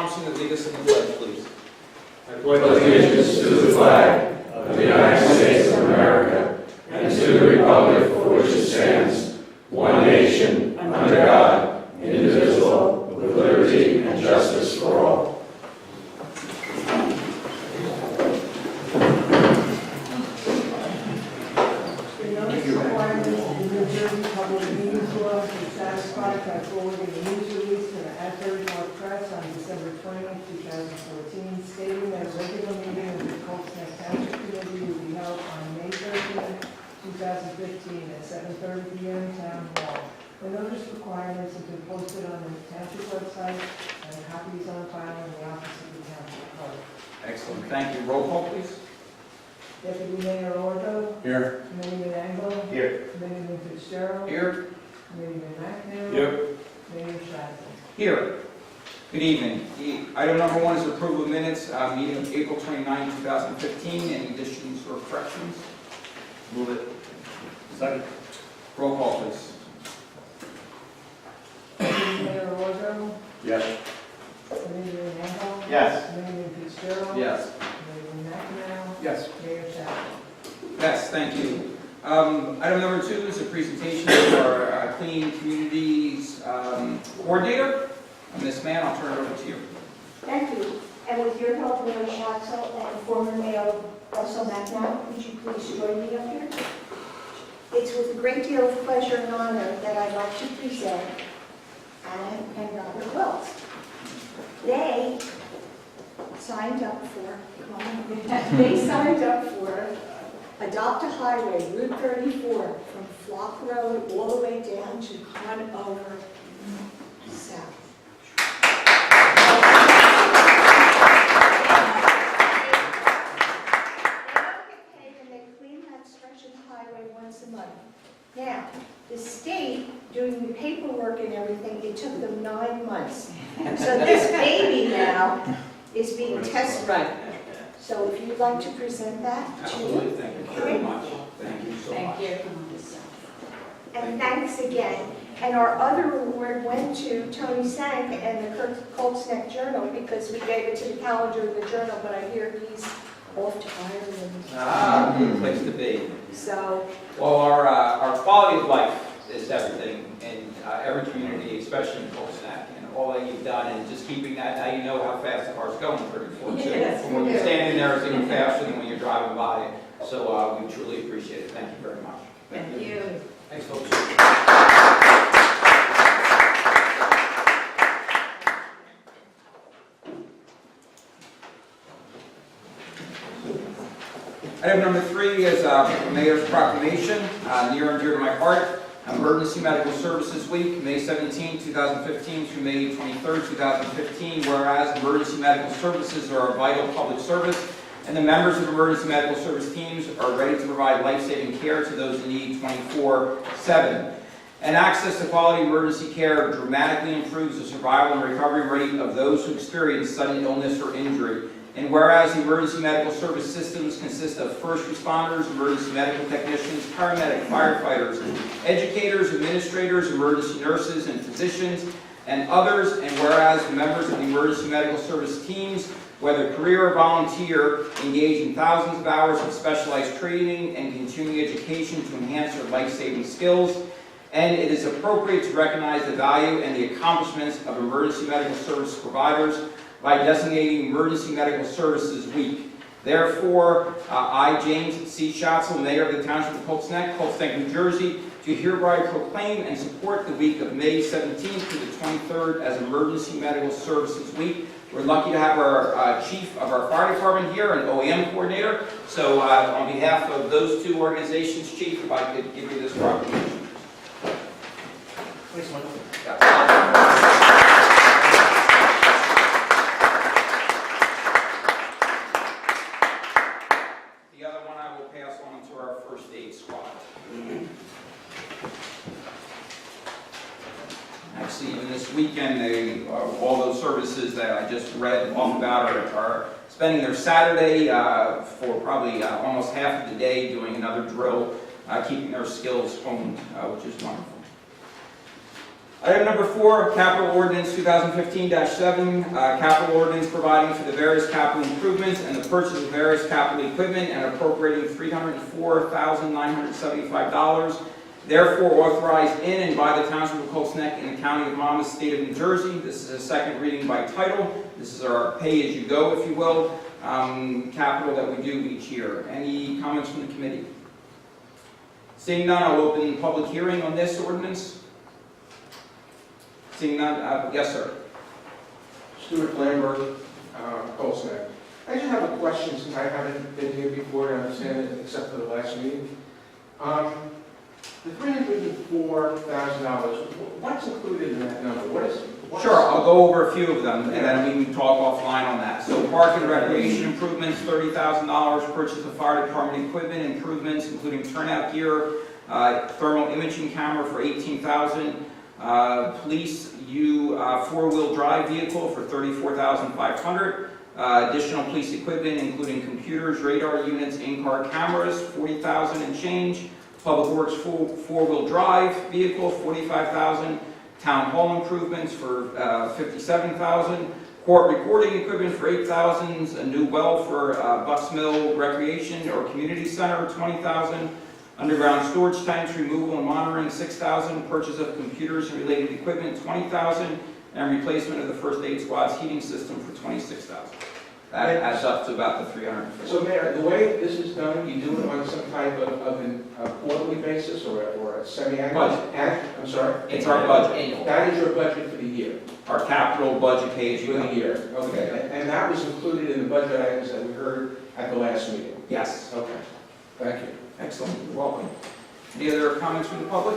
Thompson to lead us in the pledge, please. I pledge allegiance to the flag of the United States of America and to the republic for which it stands, one nation, under God, indivisible, with liberty and justice for all. The notice requirements of the New Jersey Public Meetings Law is satisfied by forwarding a news release to the Asbury Park Press on December 20th, 2014, stating that a regular meeting of the ToCN Township Committee will be held on May 13th, 2015 at 7:30 p.m. Town Hall. The notice requirements have been posted on the township website, and a copy is on file in the office of the township clerk. Excellent, thank you. Roll call, please. Deputy Mayor Ordo, Here. Committeeman Engel, Here. Committeeman Fitzgerald, Here. Committeeman McNair, Yep. Mayor Shatner. Here. Good evening. Item number 1 is approval of minutes, meeting of April 29, 2015. Any additions or corrections? Move it. Second. Roll call, please. Deputy Mayor Ordo, Yes. Committeeman Engel, Yes. Committeeman Fitzgerald, Yes. Committeeman McNair, Yes. Mayor Shatner. Yes, thank you. Item number 2 is a presentation of our Clean Communities Coordinator. Ms. Mann, I'll turn it over to you. Thank you. And with your help, Mayor Schatzel and former Mayor Russell McNabb, would you please join me up here? It's with a great deal of pleasure and honor that I'd like to present Anna and Robert Wells. They signed up for, Adopt a Highway, Route 34, from Flock Road all the way down to Conover South. Once a month. Now, the state, doing the paperwork and everything, it took them 9 months. So this baby now is being tested. Right. So if you'd like to present that to Absolutely, thank you very much. Thank you so much. Thank you. And thanks again. And our other award went to Tony Sank and the Colts Neck Journal because we gave it to the calendar of the journal, but I hear he's off to Ireland. Good place to be. So, Well, our quality of life is everything in every community, especially in Coltsneck, and all that you've done, and just keeping that, now you know how fast the car's going, 34 too. Yes, From when we you're do. standing there, it's even faster than when you're driving by. So we truly appreciate it. Thank you very much. thank you. Thanks, folks. Item number 3 is Mayor's Proclamation, near and dear to my heart. Emergency Medical Services Week, May 17, 2015 through May 23, 2015. Whereas emergency medical services are a vital public service, and the members of emergency medical service teams are ready to provide life-saving care to those in need 24/7. And access to quality emergency care dramatically improves the survival and recovery rate of those who experience sudden illness or injury. And whereas the emergency medical service systems consist of first responders, emergency medical technicians, paramedic, firefighters, educators, administrators, emergency nurses, and physicians, and others, and whereas members of the emergency medical service teams, whether career or volunteer, engage in thousands of hours of specialized training and continuing education to enhance their life-saving skills, and it is appropriate to recognize the value and the accomplishments of emergency medical service providers by designating Emergency Medical Services Week. Therefore, I, James C. Schatzel, Mayor of the Township of Coltsneck, New Jersey, do hereby proclaim and support the week of May 17th to the 23rd as Emergency Medical Services Week. We're lucky to have our chief of our fire department here, an OEM coordinator. So on behalf of those two organizations, Chief, if I could give you this proclamation. Please, Michael. The other one I will pass on to our first aid squad. Actually, even this weekend, all those services that I just read off about are spending their Saturday for probably almost half of the day doing another drill, keeping their skills honed, which is wonderful. Item number 4, capital ordinance 2015-7, capital ordinance providing for the various capital improvements and the purchase of various capital equipment and appropriating $304,975. Therefore authorized in and by the Township of Colts Neck in the County of Monmouth, State of New Jersey. This is a second reading by title. This is our pay-as-you-go, if you will, capital that we do each year. Any comments from the committee? Seeing none, I'll open public hearing on this ordinance. Seeing none, yes, sir. Stuart Lambert, Colts Neck. I just have a question since I haven't been here before to understand it except for the last meeting. The $304,000, what's included in that number? What's Sure, I'll go over a few of them, and then we can talk offline on that. So park and recreation improvements, $30,000, purchase of fire department equipment improvements, including turnout gear, thermal imaging camera for $18,000, police four-wheel drive vehicle for $34,500, additional police equipment, including computers, radar units, in-car cameras, $40,000 and change, public works four-wheel drive vehicle, $45,000, town hall improvements for $57,000, court recording equipment for $8,000, a new well for Bucks Mill Recreation or Community Center, $20,000, underground storage tanks removal and monitoring, $6,000, purchase of computers and related equipment, $20,000, and replacement of the first aid squad's heating system for $26,000. That adds up to about the $304,000. So, Mayor, the way this is done, you do it on some type of a quarterly basis or a semi-annual? Budget. I'm sorry? It's our budget, That is your budget for the year? our capital budget For pay-as-you-go. the year, okay. And that was included in the budget items that we heard at the last meeting? Yes. Okay, thank you. Excellent, you're welcome. Any other comments from the public?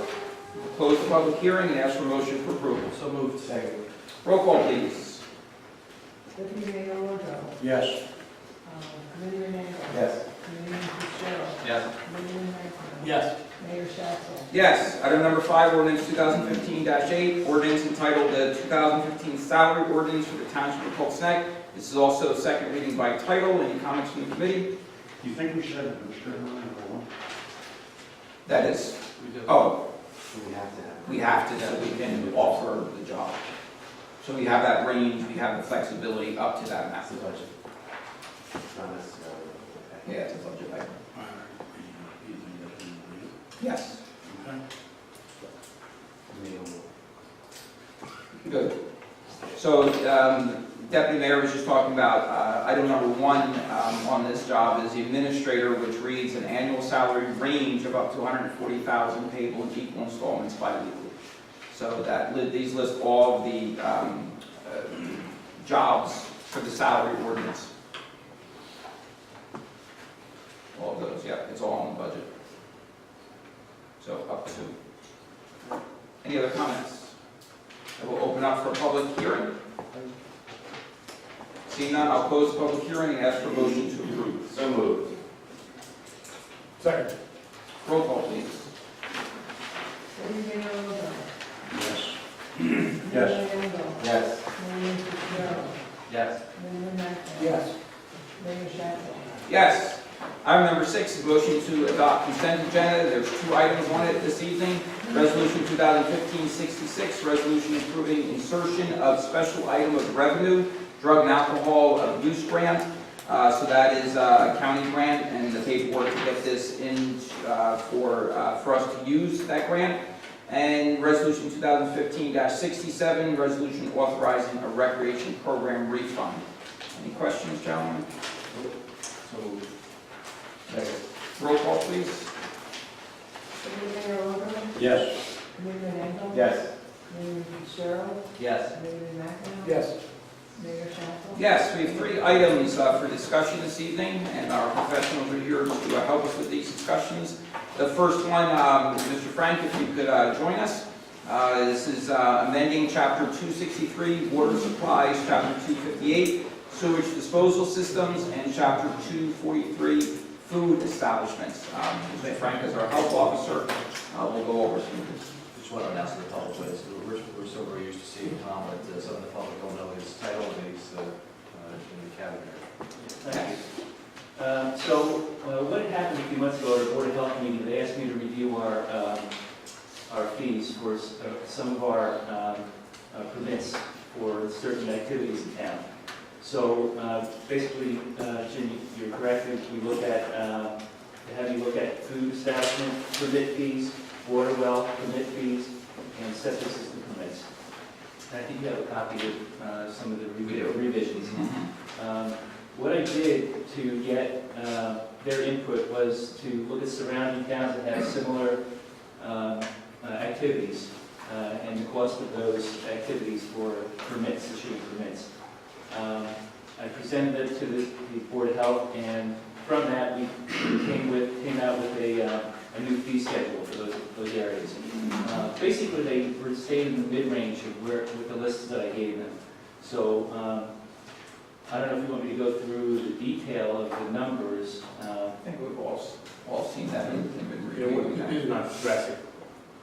We'll close the public hearing and ask for motion for approval. So moved. Second. Roll call, please. Deputy Mayor Longo. Yes. Committeeman Angel. Yes. Committeeman Fitzgerald. Yes. Committeeman McNamara. Yes. Mayor Shatzel. Yes. Item number 5, ordinance 2015-8, ordinance entitled the 2015 Salary Ordinance for the Township of Colts Neck. This is also a second reading by title. Any comments from the committee? Do you think we should have a booster on everyone? That is, We do. oh, We have to have. we have to, so we can offer the job. So we have that range, we have the flexibility up to that That's the maximum. budget. It's not necessarily. Yeah, it's a budget item. Yes. Good. So, Deputy Mayor was just talking about, item number 1 on this job is the administrator, which reads an annual salary range of up to $140,000 payable in equal installments bi-weekly. So these list all of the jobs for the salary ordinance. All of those, yeah, it's all in the budget. So up to. Any other comments? I will open up for a public hearing. Seeing none, I'll close the public hearing and ask for a motion to approve. So moved. Second. Roll call, please. Deputy Mayor Longo. Yes. Committeeman Angel. Yes. Committeeman Fitzgerald. Yes. Committeeman McNamara. Yes. Mayor Shatzel. Yes. Item number 6 is motion to adopt consent agenda. There's 2 items on it this evening. Resolution 2015-66, resolution approving insertion of special item of revenue, drug and alcohol abuse grant. So that is a county grant, and the paperwork to get this in for us to use that grant. And resolution 2015-67, resolution authorizing a recreation program refund. Any questions, gentlemen? So moved. Roll call, please. Deputy Mayor Longo. Yes. Committeeman Angel. Yes. Committeeman Fitzgerald. Yes. Committeeman McNamara. Yes. Mayor Shatzel. Yes, we have 3 items for discussion this evening, and our professionals are here to help us with these discussions. The first one, Mr. Frank, if you could join us. This is amending Chapter 263, Water Supplies, Chapter 258, Sewage Disposal Systems, and Chapter 243, Food Establishments. Mr. Frank is our health officer. We'll go over some of this. Just want to announce to the public, we're so very used to seeing Tom, but some of the public don't know his title and he's in the cabinet. Thank you. So what had happened a few months ago at our Board of Health meeting, they asked me to review our our fees for some of our permits for certain activities in town. So basically, Jim, you're correct, we look at, have you look at food establishment permit fees, water well permit fees, and septic system permits. And I think you have a copy of some of the revisions. What I did to get their input was to look at surrounding towns that have similar activities and the cost of those activities for permits, issuing permits. I presented it to the Board of Health, and from that we came out with a new fee schedule for those areas. Basically, they were staying in the mid-range of with the lists that I gave them. So I don't know if you want me to go through the detail of the numbers. I think we've all seen that in It's not drastic.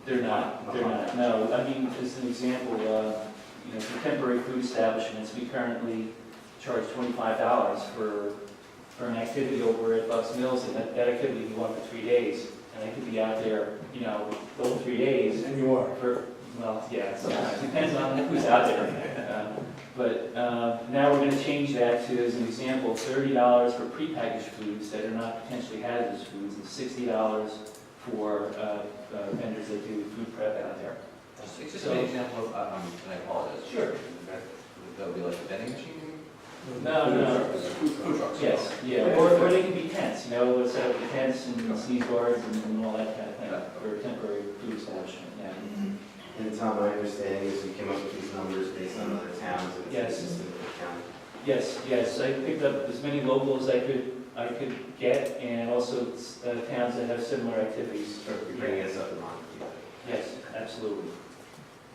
They're not. No, I mean, as an example, for temporary food establishments, we currently charge $25 for an activity over at Bucks Mills, and that activity we want for 3 days. And I could be out there, the whole 3 days. And you are. Well, yeah, sometimes, depends on who's out there. But now we're going to change that to, as an example, $30 for prepackaged foods that are not potentially hazardous foods, and $60 for vendors that do food prep out there. Just an example of, and I apologize. Sure. That would be like a vending machine? No. Food trucks. Yes, yeah, or they can be tents, let's set up the tents and sneeze guards and all that kind of thing for a temporary food establishment, yeah. And Tom, my understanding is you came up with these numbers based on other towns and it's Yes. consistent with the county. Yes, I picked up as many local as I could get, and also towns that have similar activities. Sure, you're bringing us up in line. Yes, absolutely.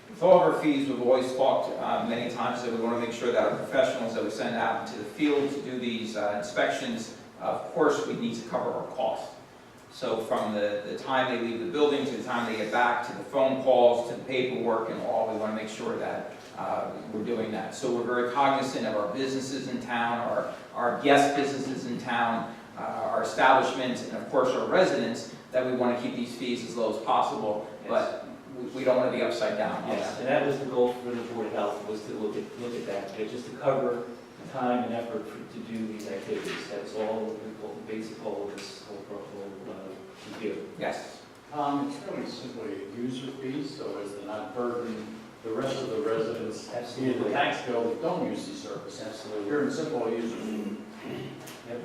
With all of our fees, we've always talked many times that we want to make sure that our professionals that we send out into the field to do these inspections, of course, we need to cover our costs. So from the time they leave the building to the time they get back, to the phone calls, to the paperwork and all, we want to make sure that we're doing that. So we're very cognizant of our businesses in town, our guest businesses in town, our establishments, and of course our residents, that we want to keep these fees as low as possible. Yes. But we don't want to be upside down on Yes, that. and that was the goal for the Board of Health, was to look at that, just to cover the time and effort to do these activities. That's all the basic goal of this whole review. Yes. It's really simply a user fee, so as to not burden the rest of the residents in the tax bill that don't use the service. Absolutely. Pure and simple user fee. Yep.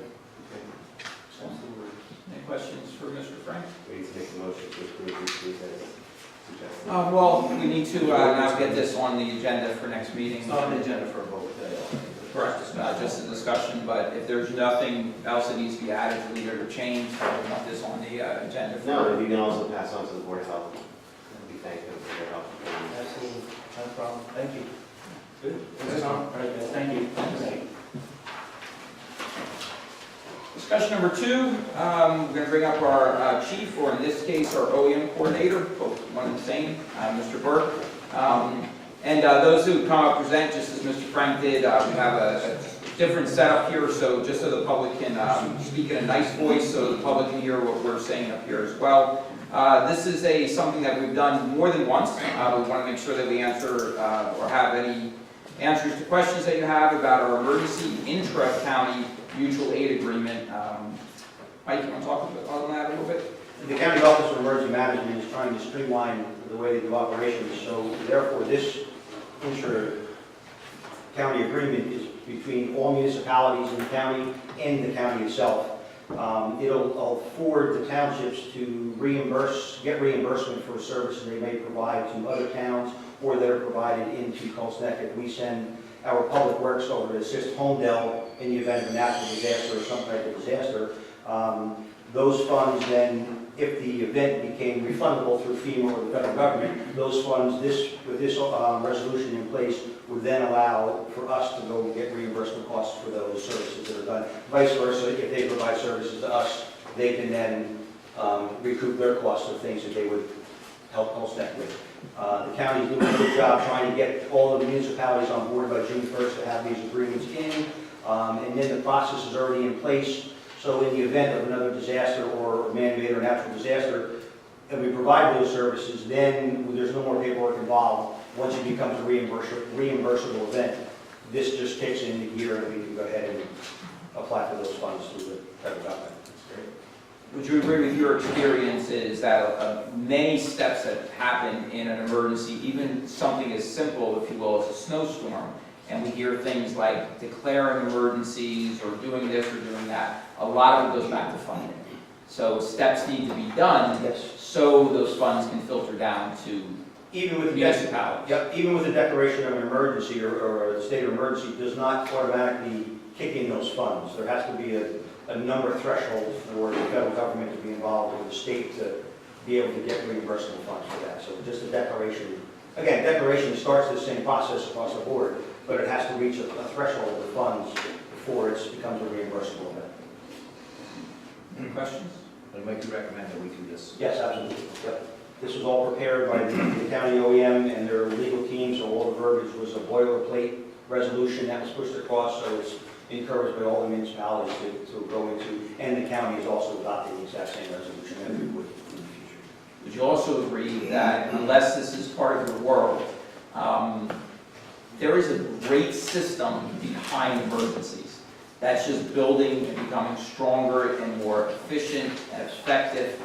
So, any questions for Mr. Frank? We need to make a motion to approve these fees as suggested. Well, we need to now get this on the agenda for next meeting. It's not on the agenda for a vote today. Correct, just a discussion, but if there's nothing else that needs to be added, delete or changed, we want this on the agenda for. No, if you can also pass on to the Board of Health, we thank them for their help. Absolutely, no problem. Thank you. Good. That's all. All right, guys, thank you. Thank you. Discussion number 2, we're going to bring up our chief, or in this case, our OEM coordinator, both one and the same, Mr. Burke. And those who come up present, just as Mr. Frank did, we have a different setup here, so just so the public can speak in a nice voice, so the public can hear what we're saying up here as well. This is something that we've done more than once. We want to make sure that we answer or have any answers to questions that you have about our emergency intra-county mutual aid agreement. Mike, you want to talk about that a little bit? The County Office of Emergency Management is trying to streamline the way they do operations, so therefore this intra-county agreement is between all municipalities in the county and the county itself. It'll afford the townships to get reimbursement for services they may provide to other towns or that are provided into Colsneck. We send our public works over to assist Homedale in the event of a natural disaster or some type of disaster. Those funds then, if the event became refundable through FEMA or the federal government, those funds, with this resolution in place, would then allow for us to go get reimbursement costs for those services that are done. Vice versa, if they provide services to us, they can then recoup their costs of things that they would help Colsneck with. The county is doing a good job trying to get all of the municipalities on board by June 1st to have these agreements in, and then the process is already in place. So in the event of another disaster or man-made or natural disaster, and we provide those services, then there's no more paperwork involved. Once it becomes a reimbursable event, this just kicks into gear and we can go ahead and apply for those funds through the federal government. Would you agree with your experiences that many steps that happen in an emergency, even something as simple, if you will, as a snowstorm, and we hear things like declaring emergencies or doing this or doing that, a lot of it goes back to funding. So steps need to be done Yes. so those funds can filter down to Even with the municipalities. Yep, even with the declaration of an emergency or a state of emergency does not automatically kick in those funds. There has to be a number threshold for the federal government to be involved with the state to be able to get reimbursable funds for that. So just a declaration, again, declaration starts the same process across the board, but it has to reach a threshold of funds before it becomes a reimbursable event. Any questions? I'd like to recommend that we do this. Yes, absolutely. Yep. This was all prepared by the county OEM and their legal team, so all the verbiage was a boilerplate resolution that was pushed across, so it's encouraged by all the municipalities to go into, and the county is also adopting the exact same resolution that we would in the future. Would you also agree that unless this is part of your world, there is a great system behind emergencies that's just building and becoming stronger and more efficient and effective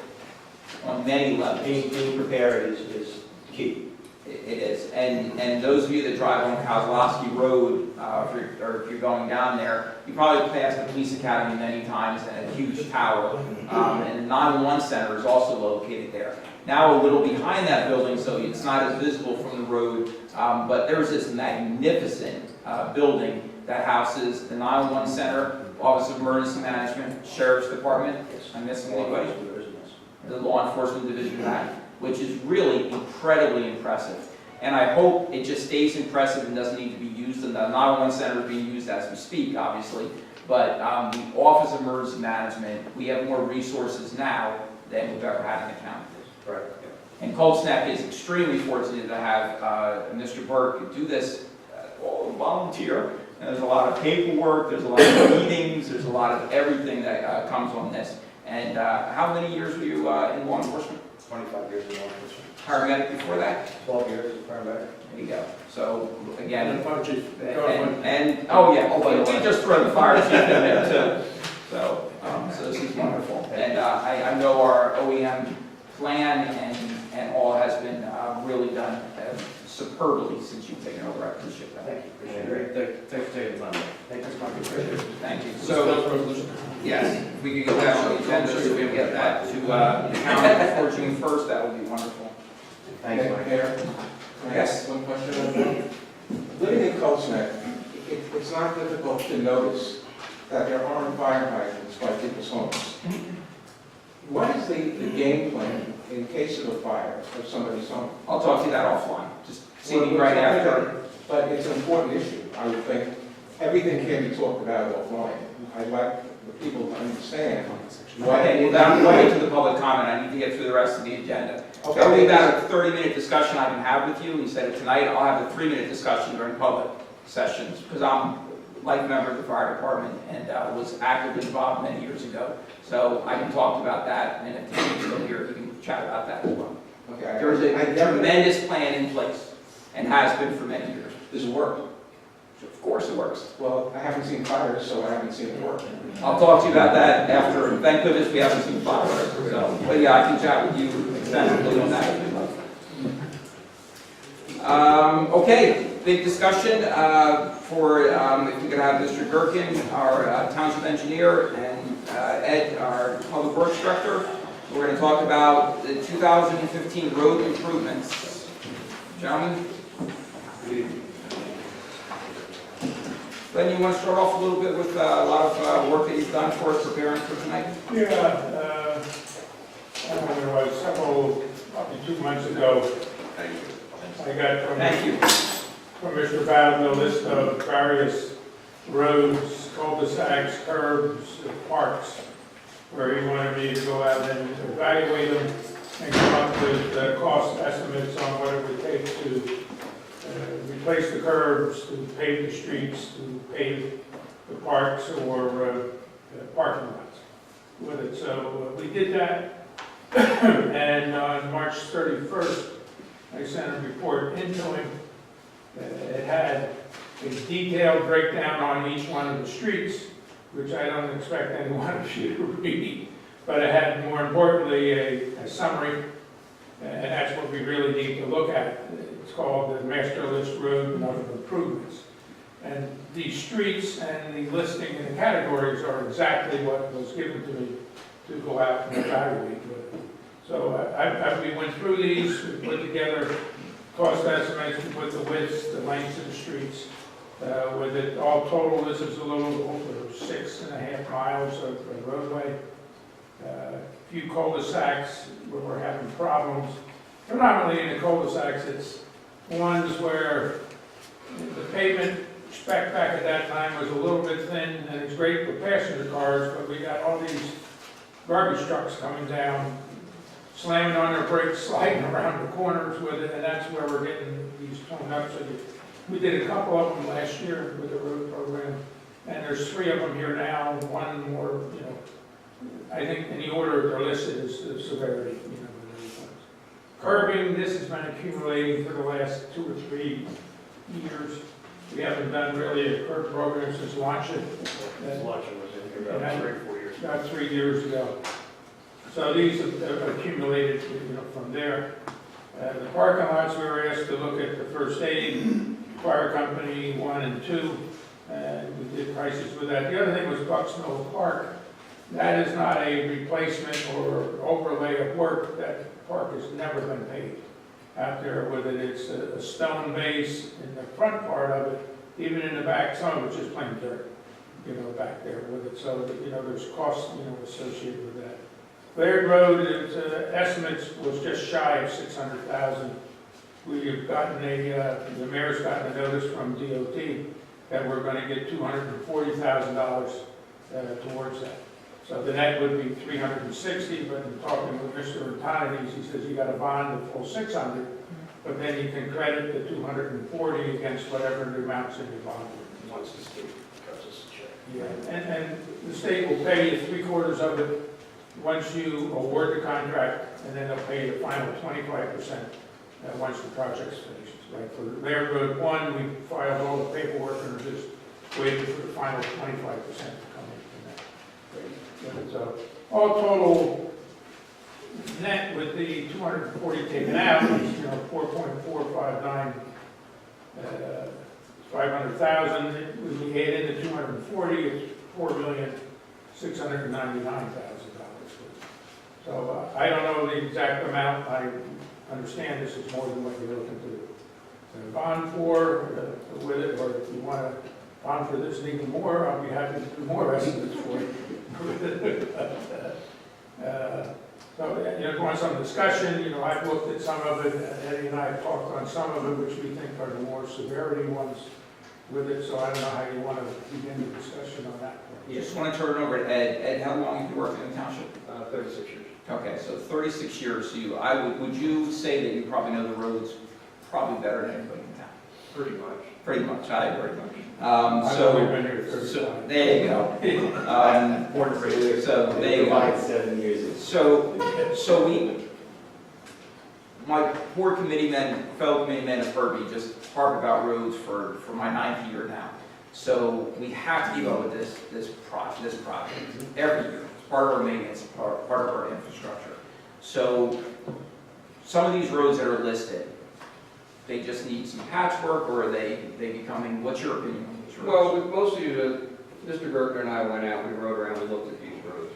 on many levels? Being prepared is key. It is. And those of you that drive on Kozlowski Road, if you're going down there, you probably passed the police academy many times and a huge tower. And the 911 center is also located there. Now a little behind that building, so it's not as visible from the road, but there's this magnificent building that houses the 911 center, Office of Emergency Management, Sheriff's Department. I'm missing anybody? The Law Enforcement Division back, which is really incredibly impressive. And I hope it just stays impressive and doesn't need to be used. And the 911 center is being used as we speak, obviously. But the Office of Emergency Management, we have more resources now than we've ever had in the county. Right. And Cold Snap is extremely fortunate to have Mr. Burke do this all volunteer. And there's a lot of paperwork, there's a lot of meetings, there's a lot of everything that comes on this. And how many years were you in law enforcement? 25 years in law enforcement. Paramedic before that? 12 years as a paramedic. There you go. So again, And fire chief. oh yeah, we just throw the fire chief in there too. So this is wonderful. And I know our OEM plan and all has been really done superbly since you've taken over. I appreciate that. Thank you. Appreciate it. Thanks for taking the time. Thank you, Mr. President. Thank you. So, So, yes, if we could get that on the agenda so we can get that to the county before June 1st, that would be wonderful. Thanks, Mike. Mayor, can I Yes. ask one question on that? Living in Cold Snap, it's not difficult to notice that there aren't fire hydrants by people's homes. What is the game plan in case of a fire of somebody's home? I'll talk to you that offline. Just see me right after. But it's an important issue. I would think everything can be talked about offline. I'd like the people to understand why. Okay, well, then I'm going to the public comment. I need to get through the rest of the agenda. That'll be about a 30-minute discussion I can have with you. Instead of tonight, I'll have a 3-minute discussion during public sessions because I'm like a member of the fire department and was actively involved many years ago. So I can talk about that, and if the chief's still here, he can chat about that as well. Okay, There's a tremendous plan in place and has been for many years. Does it work? Of course it works. Well, I haven't seen fires, so I haven't seen it work. I'll talk to you about that after. Thank goodness we haven't seen fireworks. So, but yeah, I can chat with you extensively on that if you'd like. Okay, big discussion for if we could have Mr. Gherkin, our township engineer, and Ed, our public works director. We're going to talk about the 2015 road improvements. Gentlemen? Glenn, you want to start off a little bit with a lot of work that you've done for us preparing for tonight? Yeah, there was several, probably 2 months ago, I got Thank you. from Mr. Bowden a list of various roads, cul-de-sacs, curbs, parks, where he wanted me to go out and evaluate them and come up with cost estimates on what it would take to replace the curbs, to pave the streets, to pave the parks or parking lots with it. So we did that, And on March 31st, I sent a report into him. It had a detailed breakdown on each one of the streets, which I don't expect any one of you to read, but it had, more importantly, a summary, and that's what we really need to look at. It's called the Master List Road Notable Improvements. And these streets and the listing and the categories are exactly what was given to me to go out and evaluate with. So we went through these, we put together cost estimates, we put the widths, the lengths of the streets. With it all total, this is a little over 6.5 miles of roadway. A few cul-de-sacs where we're having problems. Predominantly in the cul-de-sacs, it's ones where the pavement spec back at that time was a little bit thin, and it's great for passenger cars, but we got all these garbage trucks coming down, slamming on their brakes, sliding around the corners with it, and that's where we're getting these torn up. So we did a couple of them last year with the road program, and there's 3 of them here now, and one more, I think in the order they're listed is the severity, with those ones. Curbing, this has been accumulating for the last 2 or 3 years. We haven't done really a curb program since launching. Launching was in here about 3 or 4 years. About 3 years ago. So these have accumulated, from there. The parking lots, we were asked to look at the first aid, fire company 1 and 2, and we did prices with that. The other thing was Bucks Mill Park. That is not a replacement or overlay of work. That park has never been paved out there with it. It's a stone base in the front part of it, even in the back, some of it's just plain dirt, back there with it. So, there's costs, associated with that. Laird Road, estimates was just shy of 600,000. We've gotten the mayor's gotten a notice from DOT that we're going to get $240,000 towards that. So the net would be 360, but in talking with Mr. Antonides, he says you got a bond of full 600, but then you can credit the 240 against whatever the amounts in your bond. Once the state cuts us a check. Yeah, and the state will pay you 3/4 of it once you award the contract, and then they'll pay you the final 25% once the project's finished. Like for Laird Road 1, we filed all the paperwork and we're just waiting for the final 25% to come in from that. So all total net with the 240 taken out is 4.459 500,000. When we add in the 240, it's $4,699,000. So I don't know the exact amount. I understand this is more than what you're looking to bond for with it, or if you want to bond for this and even more, I'll be happy to do more estimates for you. So, going some discussion, I've looked at some of it, Eddie and I have talked on some of it, which we think are the more severity ones with it, so I don't know how you want to begin the discussion on that point. Just want to turn it over to Ed. Ed, how long have you worked in the township? 36 years. Okay, so 36 years. So would you say that you probably know the roads probably better than anybody in town? Pretty much. Pretty much, I agree. I've only been here 35. There you go. So there you go. 7 years. My poor fellow committeemen have heard me just harp about roads for my 9th year now. So we have to keep up with this project every year. It's part of our maintenance, part of our infrastructure. So some of these roads that are listed, they just need some patchwork, or are they becoming, what's your opinion on these roads? Well, mostly, Mr. Gertner and I went out, we rode around, we looked at these roads.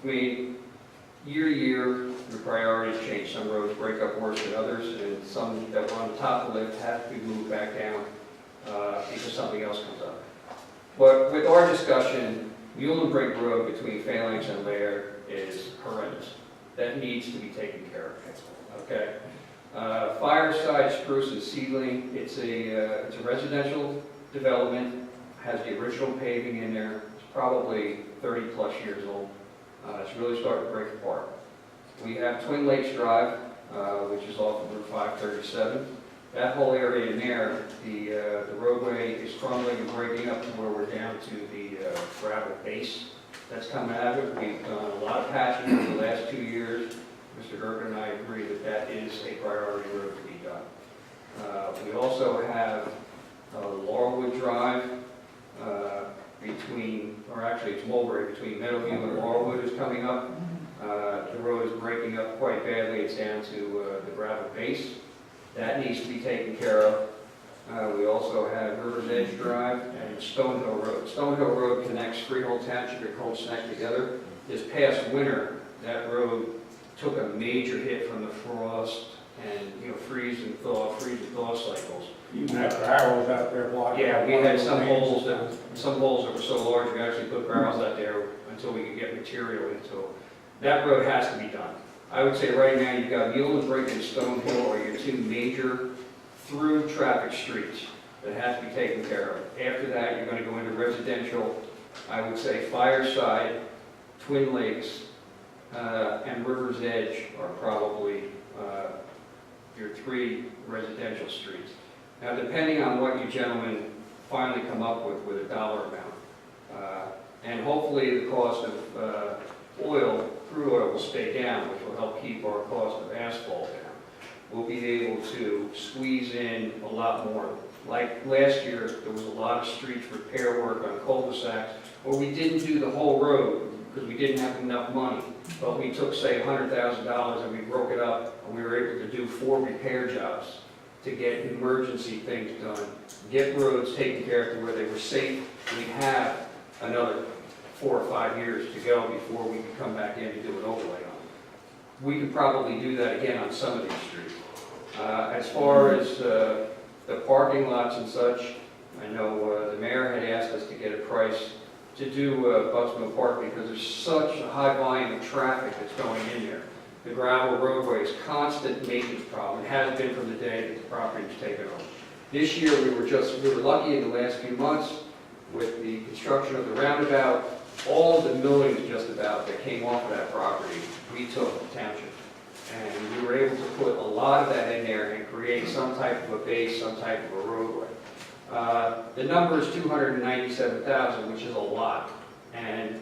I mean, year to year, the priorities change. Some roads break up worse than others, and some that were on the top of the list have to be moved back down because something else comes up. But with our discussion, Mule Brink Road between Phalanx and Laird is horrendous. That needs to be taken care of, okay? Fireside Spruce and Seedling, it's a residential development, has the original paving in there. It's probably 30+ years old. It's really starting to break apart. We have Twin Lakes Drive, which is off of Route 537. That whole area in there, the roadway is crumbling and breaking up to where we're down to the gravel base that's coming out of it. We've done a lot of patching over the last 2 years. Mr. Gerken and I agree that that is a priority road to be done. We also have Laurelwood Drive between, or actually it's Mulberry, between Meadowview and Laurelwood is coming up. The road is breaking up quite badly. It's down to the gravel base. That needs to be taken care of. We also have River's Edge Drive and Stonehill Road. Stonehill Road connects Freehold Township and Cold Snack together. This past winter, that road took a major hit from the frost and, freeze and thaw cycles. You have barrels out there blocking. Yeah, we had some holes that were so large, we actually put barrels out there until we could get material into. That road has to be done. I would say right now, you've got Muhlen's Break and Stonehill are your two major through traffic streets that have to be taken care of. After that, you're going to go into residential. I would say Fireside, Twin Lakes, and River's Edge are probably your three residential streets. Now, depending on what you gentlemen finally come up with a dollar amount, and hopefully the cost of crude oil will stay down, which will help keep our cost of asphalt down. We'll be able to squeeze in a lot more. Like last year, there was a lot of streets repair work on cul-de-sacs where we didn't do the whole road because we didn't have enough money. But we took, say, $100,000 and we broke it up and we were able to do 4 repair jobs to get emergency things done, get roads taken care of to where they were safe. We have another 4 or 5 years to go before we can come back in to do an overlay on it. We could probably do that again on some of these streets. As far as the parking lots and such, I know the mayor had asked us to get a price to do Bucksville Park because there's such a high volume of traffic that's going in there. The gravel roadway is constant maintenance problem. It has been from the day that the property was taken over. This year we were lucky in the last few months with the construction of the roundabout. All of the millings just about that came off of that property, we took the township. And we were able to put a lot of that in there and create some type of a base, some type of a roadway. The number is 297,000, which is a lot. And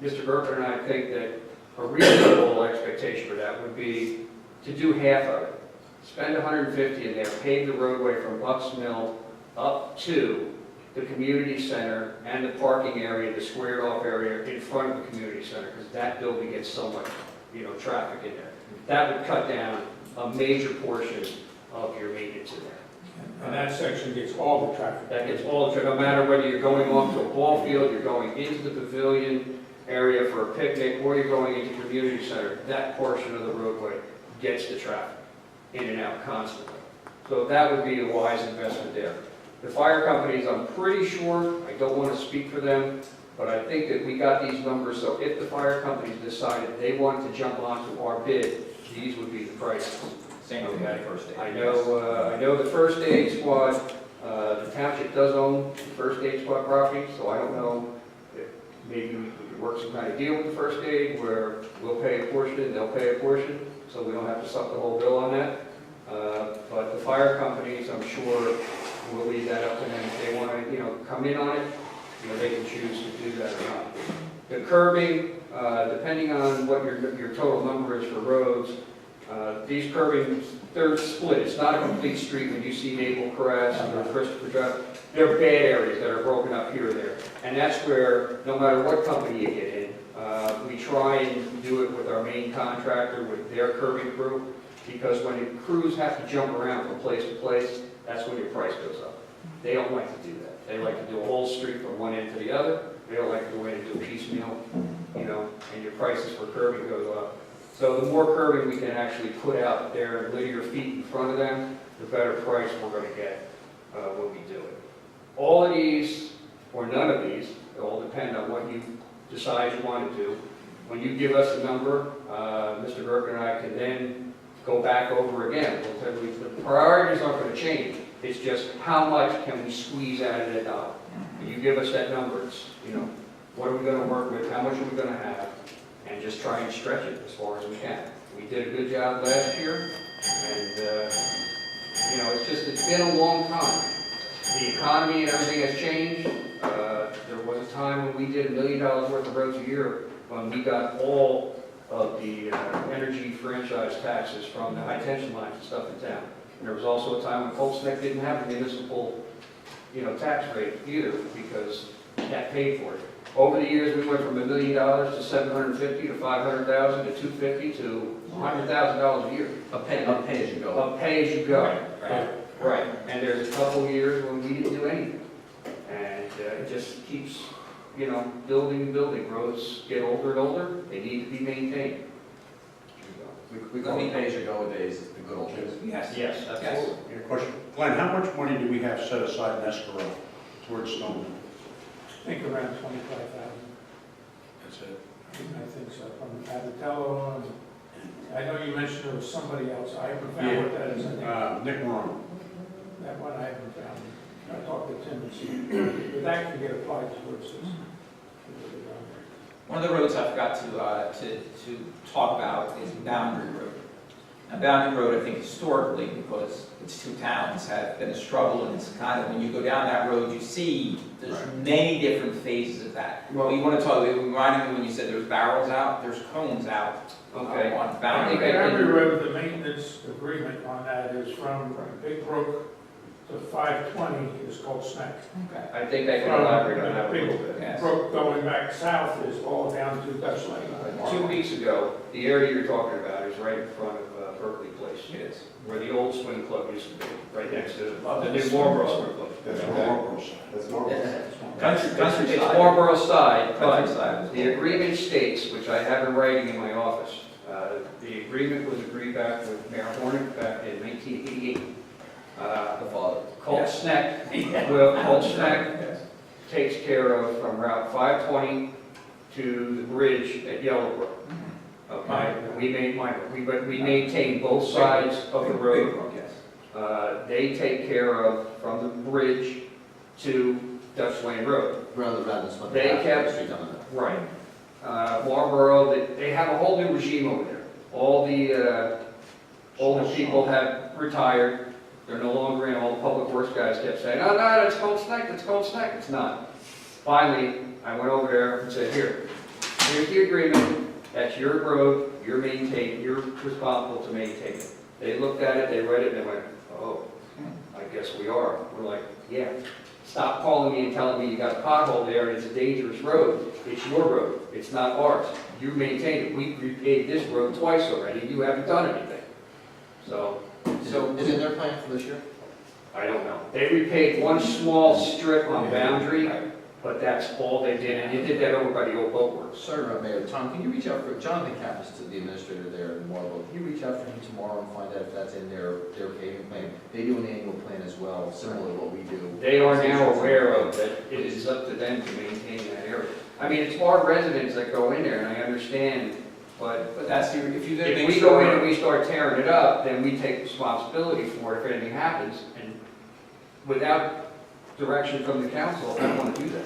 Mr. Gerken and I think that a reasonable expectation for that would be to do half of it. Spend 150 in there, pave the roadway from Bucks Mill up to the community center and the parking area, the squared off area in front of the community center, because that building gets so much, traffic in there. That would cut down a major portion of your maintenance in there. And that section gets all the traffic. That gets all the traffic, no matter whether you're going off to a ball field, you're going into the pavilion area for a picnic, or you're going into community center, that portion of the roadway gets the traffic in and out constantly. So that would be a wise investment there. The fire companies, I'm pretty sure, I don't want to speak for them, but I think that we got these numbers, so if the fire companies decided they wanted to jump onto our bid, these would be the prices. Same with the first aid. I know the first aid squad, the township does own the first aid squad property, so I don't know if maybe we could work some kind of deal with the first aid where we'll pay a portion, they'll pay a portion, so we don't have to suck the whole bill on that. But the fire companies, I'm sure, we'll leave that up to them. If they want to, come in on it, they can choose to do that or not. The curbing, depending on what your total number is for roads, these curbings, they're split. It's not a complete street when you see Maple Crest or Christopher Drive. They're bad areas that are broken up here or there. And that's where, no matter what company you get in, we try and do it with our main contractor, with their curbing crew, because when the crews have to jump around from place to place, that's when your price goes up. They don't like to do that. They like to do a whole street from one end to the other. They don't like to go in and do a piecemeal, and your prices for curbing goes up. So the more curbing we can actually put out there and linear feet in front of them, the better price we're going to get when we do it. All of these, or none of these, it all depend on what you decide you want to do. When you give us a number, Mr. Gerken and I can then go back over again. The priorities aren't going to change. It's just how much can we squeeze out of that dollar. And you give us that number, it's, what are we going to work with, how much are we going to have, and just try and stretch it as far as we can. We did a good job last year, and it's been a long time. The economy and everything has changed. There was a time when we did $1 million worth of roads a year when we got all of the energy franchise taxes from the high tension lines and stuff in town. And there was also a time when Colts Neck didn't have a municipal, tax rate either, because that paid for it. Over the years, we went from $1 million to $750 to $500,000 to $250 to $100,000 a year. A pay as you go. Of pay as you go. Right. Right, and there's a couple years when we didn't do anything. And it just keeps, building and building. Roads get older and older, they need to be maintained. We call it pay as you go days, the good old days. Yes. Yes, absolutely. Yeah, question. Glenn, how much money do we have set aside in escrow towards Stone? I think around 25,000. That's it. I think so, from Adatello, I know you mentioned there was somebody else, I haven't found what that is, I think. Nick Morrow. That one I haven't found. I talked to Tim and see, but that can get applied towards this. One of the roads I forgot to talk about is Boundary Road. Now, Boundary Road, I think historically, because its two towns have been a struggle, and it's kind of, when you go down that road, you see there's many different phases of that. Well, you want to talk, it reminded me when you said there's barrels out, there's cones out. Okay. On Boundary. Boundary Road, the maintenance agreement on that is from Big Brook to 520 is called Snack. Okay. I think I can elaborate on that a little bit. Yes. Brook going back south is all down to Dutch Lane. 2 weeks ago, the area you're talking about is right in front of Berkeley Place. It is. Where the old swing club used to be, right next to the new Marlboro Swing Club. That's Marlboro. That's Marlboro. Countryside. It's Marlboro side, but Countryside. the agreement states, which I have in writing in my office, the agreement was agreed back with Mayor Hornick back in 1988. The father. Colt Snack, Colt Snack takes care of from Route 520 to the bridge at Yellowbrook. Okay, we maintain both sides of the road. Yes. They take care of from the bridge to Dutch Lane Road. Rather than split. They kept- Right. Marlboro, they have a whole new regime over there. All the older people have retired. They're no longer in. All the public works guys kept saying, oh, no, that's Cold Snack, that's Cold Snack. It's not. Finally, I went over there and said, here's the agreement. That's your road, you're responsible to maintain it. They looked at it, they read it, and they went, oh, I guess we are. We're like, yeah. Stop calling me and telling me you got a pothole there and it's a dangerous road. It's your road, it's not ours. You maintain it. We repaved this road twice already, you haven't done anything. So Is it their plan for this year? I don't know. They repaved one small strip on Boundary, but that's all they did, and they did that over by the old boat works. Sir, Mayor Tom, can you reach out for Jonathan Kappas, the administrator there in Marlboro? Can you reach out for him tomorrow and find out if that's in their paving plan? They do an annual plan as well, similar to what we do. They are now aware of that it is up to them to maintain that area. I mean, it's our residents that go in there, and I understand, but that's if you if we go in and we start tearing it up, then we take responsibility for it if anything happens, and without direction from the council, I don't want to do that.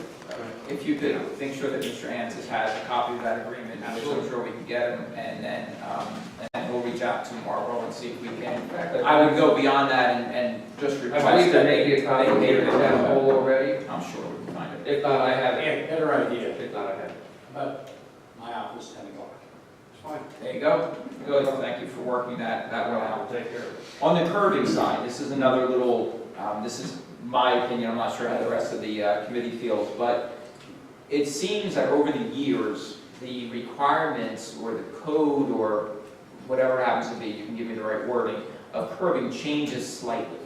If you could make sure that Mr. Ansys has a copy of that agreement, which I'm sure we can get him, and then we'll reach out to Marlboro and see if we can. I would go beyond that and just request I believe that there may be a copy they here in that hole already. I'm sure we can find it. If not, I have it. Better idea, If not, I have it. but my office, 10 o'clock. It's fine. There you go. Good. Thank you for working that one I'll out. take care of it. On the curbing side, this is another little, this is my opinion, I'm not sure how the rest of the committee feels, but it seems that over the years, the requirements or the code or whatever it happens to be, you can give me the right wording, of curbing changes slightly.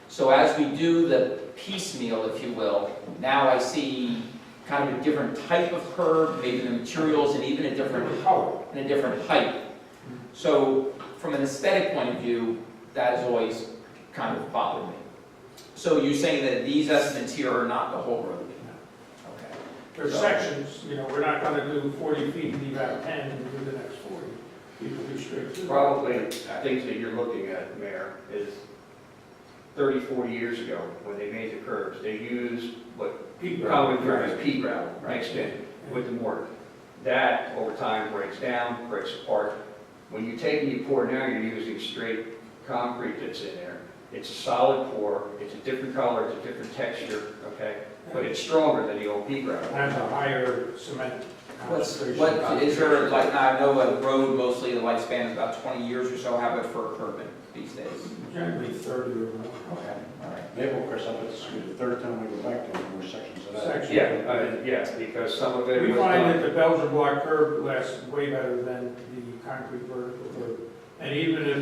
So as we do the piecemeal, if you will, now I see kind of a different type of curb, maybe the materials, and even a different color and a different height. So from an aesthetic point of view, that has always kind of bothered me. So you're saying that these estimates here are not the whole road? Okay. There's sections, we're not gonna do 40 feet and leave out 10 and do the next 40. People be straight through. Probably things that you're looking at, Mayor, is 30, 40 years ago, when they made the curbs, they used what Peat common gravel. term is pea gravel mixed in with the mortar. That, over time, breaks down, breaks apart. When you take and you pour now, you're using straight concrete that's in there. It's a solid pour, it's a different color, it's a different texture, okay? But it's stronger than the old pea gravel. Has a higher cement concentration. What, is there, like, now I know a road, mostly the lifespan is about 20 years or so, how about for curbing these days? Generally 30 or more. Okay, all right. Chris, up at the school, the third time we were back there, there were sections of that. Section. Yeah, because some of it We was find done. that the Belgian block curb lasts way better than the concrete vertical curb. And even if,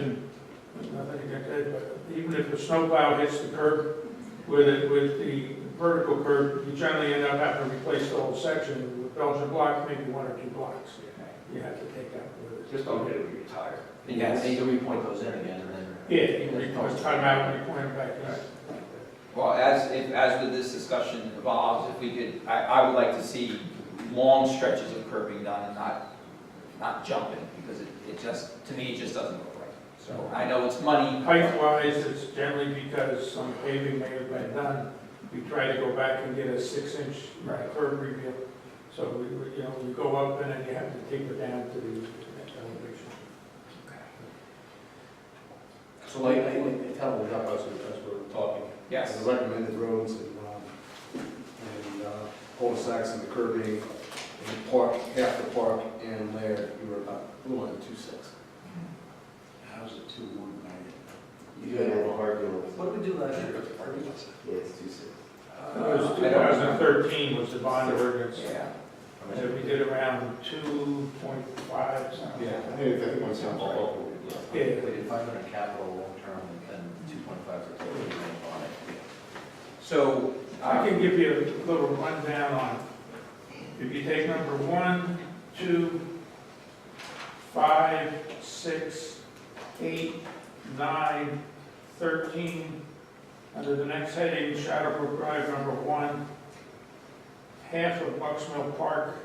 nothing against that, but even if the snowplow hits the curb with the vertical curb, you generally end up having to replace the whole section. With Belgian block, maybe 1 or 2 blocks you have to take out with it. Just don't hit it when you're tired. Yes. And you can repoint those in again, and then. Yeah, you can cut them out when you point them back in. Well, as with this discussion evolves, if we could, I would like to see long stretches of curbing done and not jumping, because it just, to me, it just doesn't look right. So I know it's money. Height-wise, it's generally because some paving may have been done. We try to go back and get a 6-inch curb reveal. So you go up and then you have to taper down to the elevation. So like, I tell them up as we're talking. Yes. The recommended roads and cul-de-sacs and the curbing, and park, half the park and there, you were about a little under 2.6. How's it 2-1? You got a little hard deal with it. What did we do last year? Yeah, it's 2.6. It was 2013 was the bond ordinance. Yeah. And we did around 2.5 something. Yeah, I think one sounds right. Yeah. We did 500 capital long-term and 2.5 for total on it. So, I can give you a little rundown on, if you take number 1, 2, 5, 6, 8, 9, 13, under the next heading, Shadowbrook Drive number 1, half of Bucks Mill Park,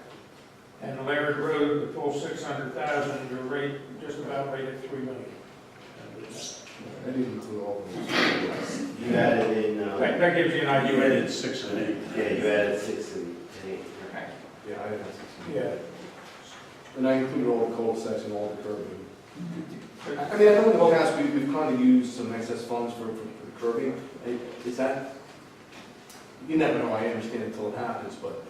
and Laird Road, the full 600,000, your rate, just about right at 3 million. I didn't include all of those. You added in, That gives you an You idea. added 6 and 8. yeah, you added 6 and 8. okay. Yeah, I didn't have 16. Yeah. And I included all the cul-de-sacs and all the curbing. I mean, I know in the past, we've kind of used some excess funds for the curbing. Is that, you never know, I understand until it happens, but.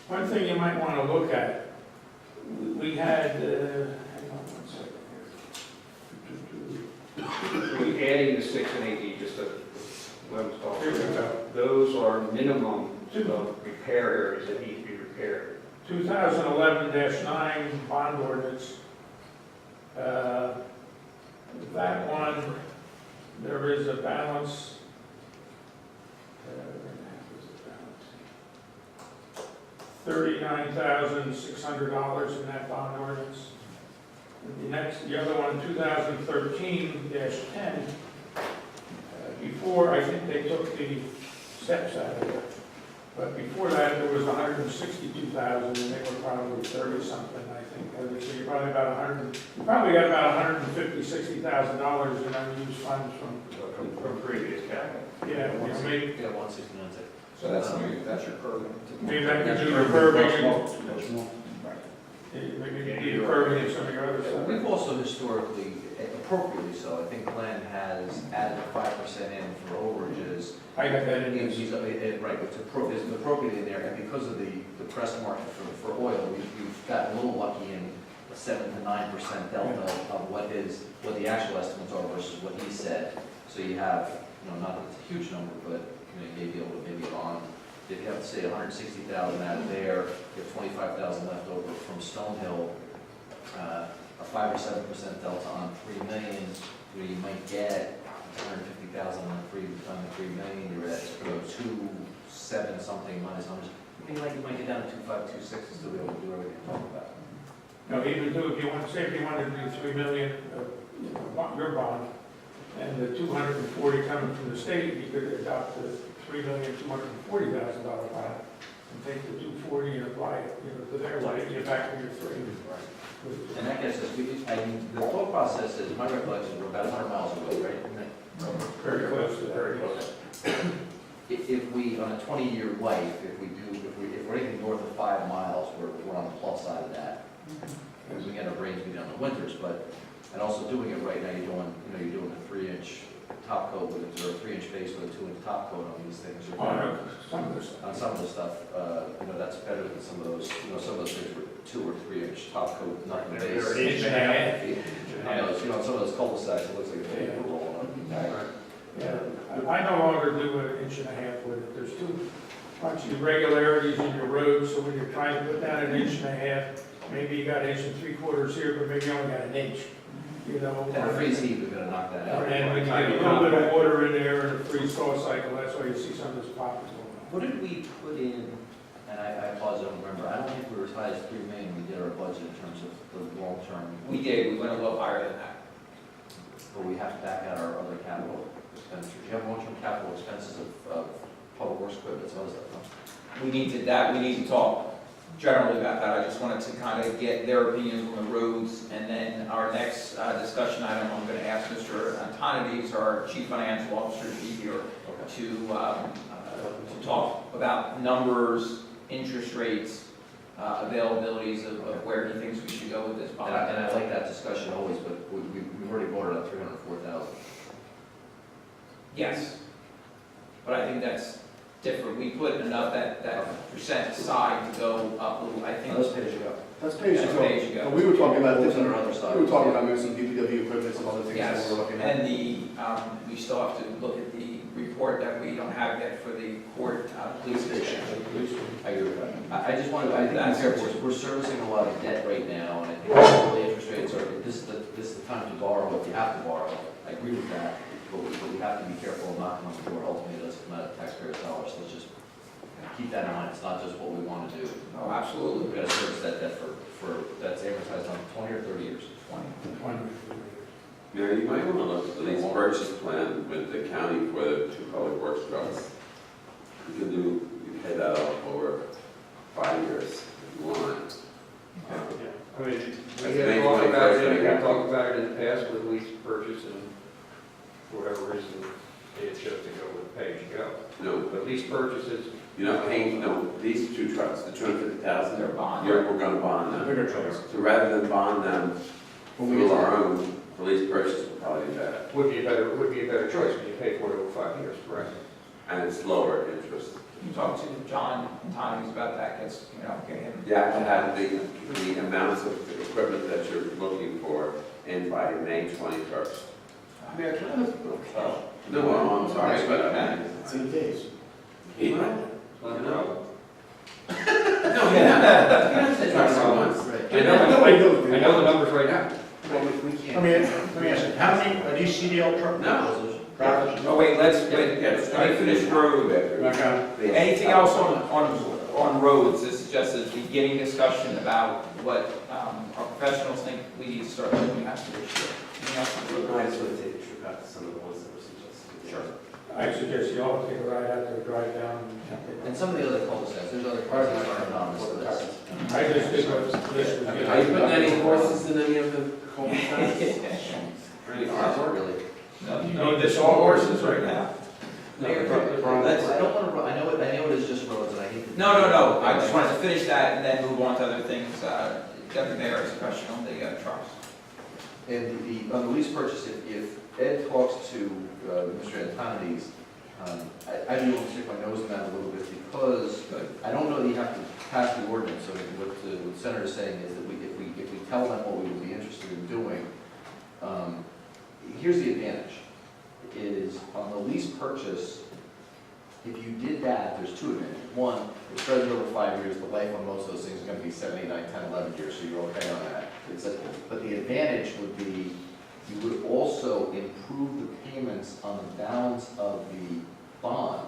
One thing you might want to look at, we had, hang on 1 second here. We adding the 6 and 8, just to, what I'm Here we talking go. about, those are minimum repair areas that need to be repaired. 2011-9 bond ordinance. That one, there is a balance. $39,600 in that bond ordinance. And the other one, 2013-10. Before, I think they took the steps out of it. But before that, there was 162,000, and they were probably 30-something, I think. So you probably got about $150,000-$60,000 in unused funds from, From previous capital. yeah, maybe, Yeah, 169. So that's your curbing. maybe that could do your curbing, Right. maybe you do your curbing and some of your other stuff. We've also historically, appropriately so, I think Glenn has added 5% in for overages. I got that in He's, this. right, it's appropriately in there, and because of the press market for oil, we've gotten a little lucky in a 7 to 9% delta of what the actual estimates are versus what he said. So you have, not that it's a huge number, but you may be able to if you have to say 160,000 out of there, you have 25,000 left over from Stonehill, a 5 or 7% delta on 3 million, you might get 150,000 on the 3 million, you're at 2.7 something minus numbers. You might get down to 2.5, 2.6 and still be able to do everything you're talking about. No, even do, if you want, say if you wanted to do 3 million, your bond, and the 240 coming from the state, you could adopt the $3,240,000 bond and take the 240 and apply it, to their way, and get back to your 3. And that gets us, the thought process is, my recollection, we're about 100 miles away, right? Very close to that. Very close. If we, on a 20-year life, if we're anything north of 5 miles, we're on the plus side of that. We get our brains beat down the winters, and also doing it right now, you're doing a 3-inch top coat, with a 3-inch base with a 2-inch top coat on these things. Or On some of this. on some of the stuff, that's better than some of those, some of those things were 2 or 3-inch top coat, nothing They're base. an inch and a half. I know, some of those cul-de-sacs, it looks like a paper roll on it. Yeah, I no longer do an inch and a half with it. There's too much irregularities in your road, so when you're trying to put down an inch and a half, maybe you got 1 3/4 here, but maybe you only got an inch, you know? And a freeze heat, we're gonna knock that out. And when you get a little bit of water in there and a freeze thaw cycle, that's why you see some of this popping going on. What did we put in, and I apologize, I don't remember, I don't think we were as high as 3 million when we did our budget in terms of the long-term, We did, we went a little higher than that. but we have to back out our other capital expenditures. You have long-term capital expenses of public works equipment, some other stuff, no? We need to talk generally about that. I just wanted to kind of get their opinions on the roads, and then our next discussion item, I'm going to ask Mr. Antonides, our Chief Financial Officer, to be here to talk about numbers, interest rates, availabilities of where he thinks we should go with this bond. And I like that discussion always, but we've already voted on 304,000. Yes, but I think that's different. We put enough that percent aside to go up a little, I think. Those page you go. That's page That's page you go. We were talking about What's on different, our other side? we were talking about maybe some DPW equipment, some other things that Yes, we're looking at. and we still have to look at the report that we don't have yet for the court police station. I agree with that. I just wanted, I think that's careful, we're servicing a lot of debt right now, and I think all the interest rates are, this is the time to borrow if you have to borrow. I agree with that, but we have to be careful of knocking on the door, ultimately it does come out of taxpayers' dollars, so let's just keep that in mind, it's not just what we want to do. Oh, absolutely. We've got to service that debt that's amortized on 20 or 30 years. 20. Yeah, you might want to look at the lease purchase plan with the county for the 2 public works trucks. You pay that off over 5 years if you want. I mean, That's we May have talked about 21st, it, we yeah. talked about it in the past with lease purchase, and for whatever reason, it chose to go with pay-as-you-go. No, But lease purchases, you're not paying, no, these 2 trucks, the 250,000, They're bond. we're going to bond The them. bigger trucks. So rather than bond them through our own, the lease purchase would probably be better. would be a better choice when you pay for it over 5 years, correct? And it's lower interest. You talk to John Antonides about that, because, get him. You have to have the amounts of equipment that you're looking for in by May 21st. No, I'm sorry, but It's in days. you know. Not a problem. No, yeah. Trucks at once. I know the numbers right now. We can't. Let me ask you, how many are these CDL trucks? No. Oh, wait, let me finish road. Okay. Anything else on roads? This is just a beginning discussion about what our professionals think we need to start looking at for this year. Anything else on road? I just want to take a trip out to some of the ones that were suggested. Sure. I suggest you all take a ride out there, drive down. And some of the other cul-de-sacs, there's other cul-de-sacs that are on this list. I just think what this was. Are you putting any horses in any of the cul-de-sacs? Really hard, really. No, this all horses right now. Mayor, Let's- I don't want to, I know it is just roads, and I hate to. No, I just wanted to finish that and then move on to other things. Deputy Mayor has a question on the trucks. And on the lease purchase, if Ed talks to Mr. Antonides, I do want to stick my nose in that a little bit, because I don't know that you have to pass the ordinance. So what the senator is saying is that if we tell them what we would be interested in doing, here's the advantage, is on the lease purchase, if you did that, there's 2 advantages. One, it spreads over 5 years, the life on most of those things is going to be 7, 8, 9, 10, 11 years, so you're okay on that. But the advantage would be, you would also improve the payments on the balance of the bond,